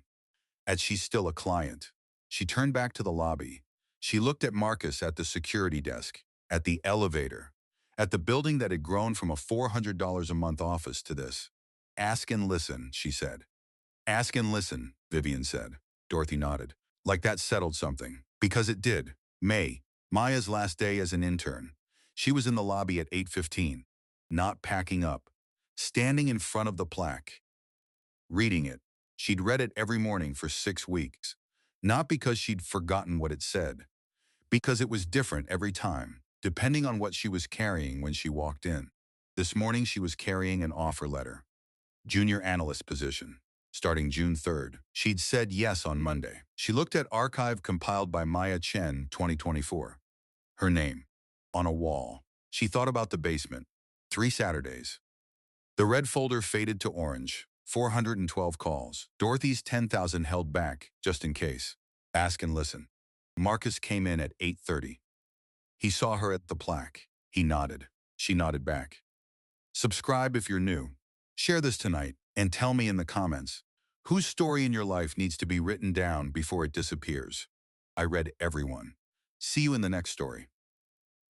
At she's still a client. She turned back to the lobby. She looked at Marcus at the security desk, at the elevator, at the building that had grown from a $400 a month office to this. Ask and listen, she said. Ask and listen, Vivian said. Dorothy nodded. Like that settled something. Because it did. May, Maya's last day as an intern. She was in the lobby at 8:15, not packing up, standing in front of the plaque, reading it. She'd read it every morning for 6 weeks. Not because she'd forgotten what it said, because it was different every time, depending on what she was carrying when she walked in. This morning she was carrying an offer letter. Junior analyst position. Starting June 3rd. She'd said yes on Monday. She looked at archive compiled by Maya Chen 2024. Her name. On a wall. She thought about the basement. 3 Saturdays. The red folder faded to orange. 412 calls. Dorothy's 10,000 held back, just in case. Ask and listen. Marcus came in at 8:30. He saw her at the plaque. He nodded. She nodded back. Subscribe if you're new. Share this tonight and tell me in the comments, whose story in your life needs to be written down before it disappears? I read everyone. See you in the next story.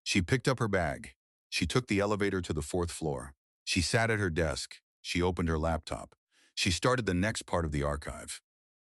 She picked up her bag. She took the elevator to the 4th floor. She sat at her desk. She opened her laptop. She started the next part of the archive.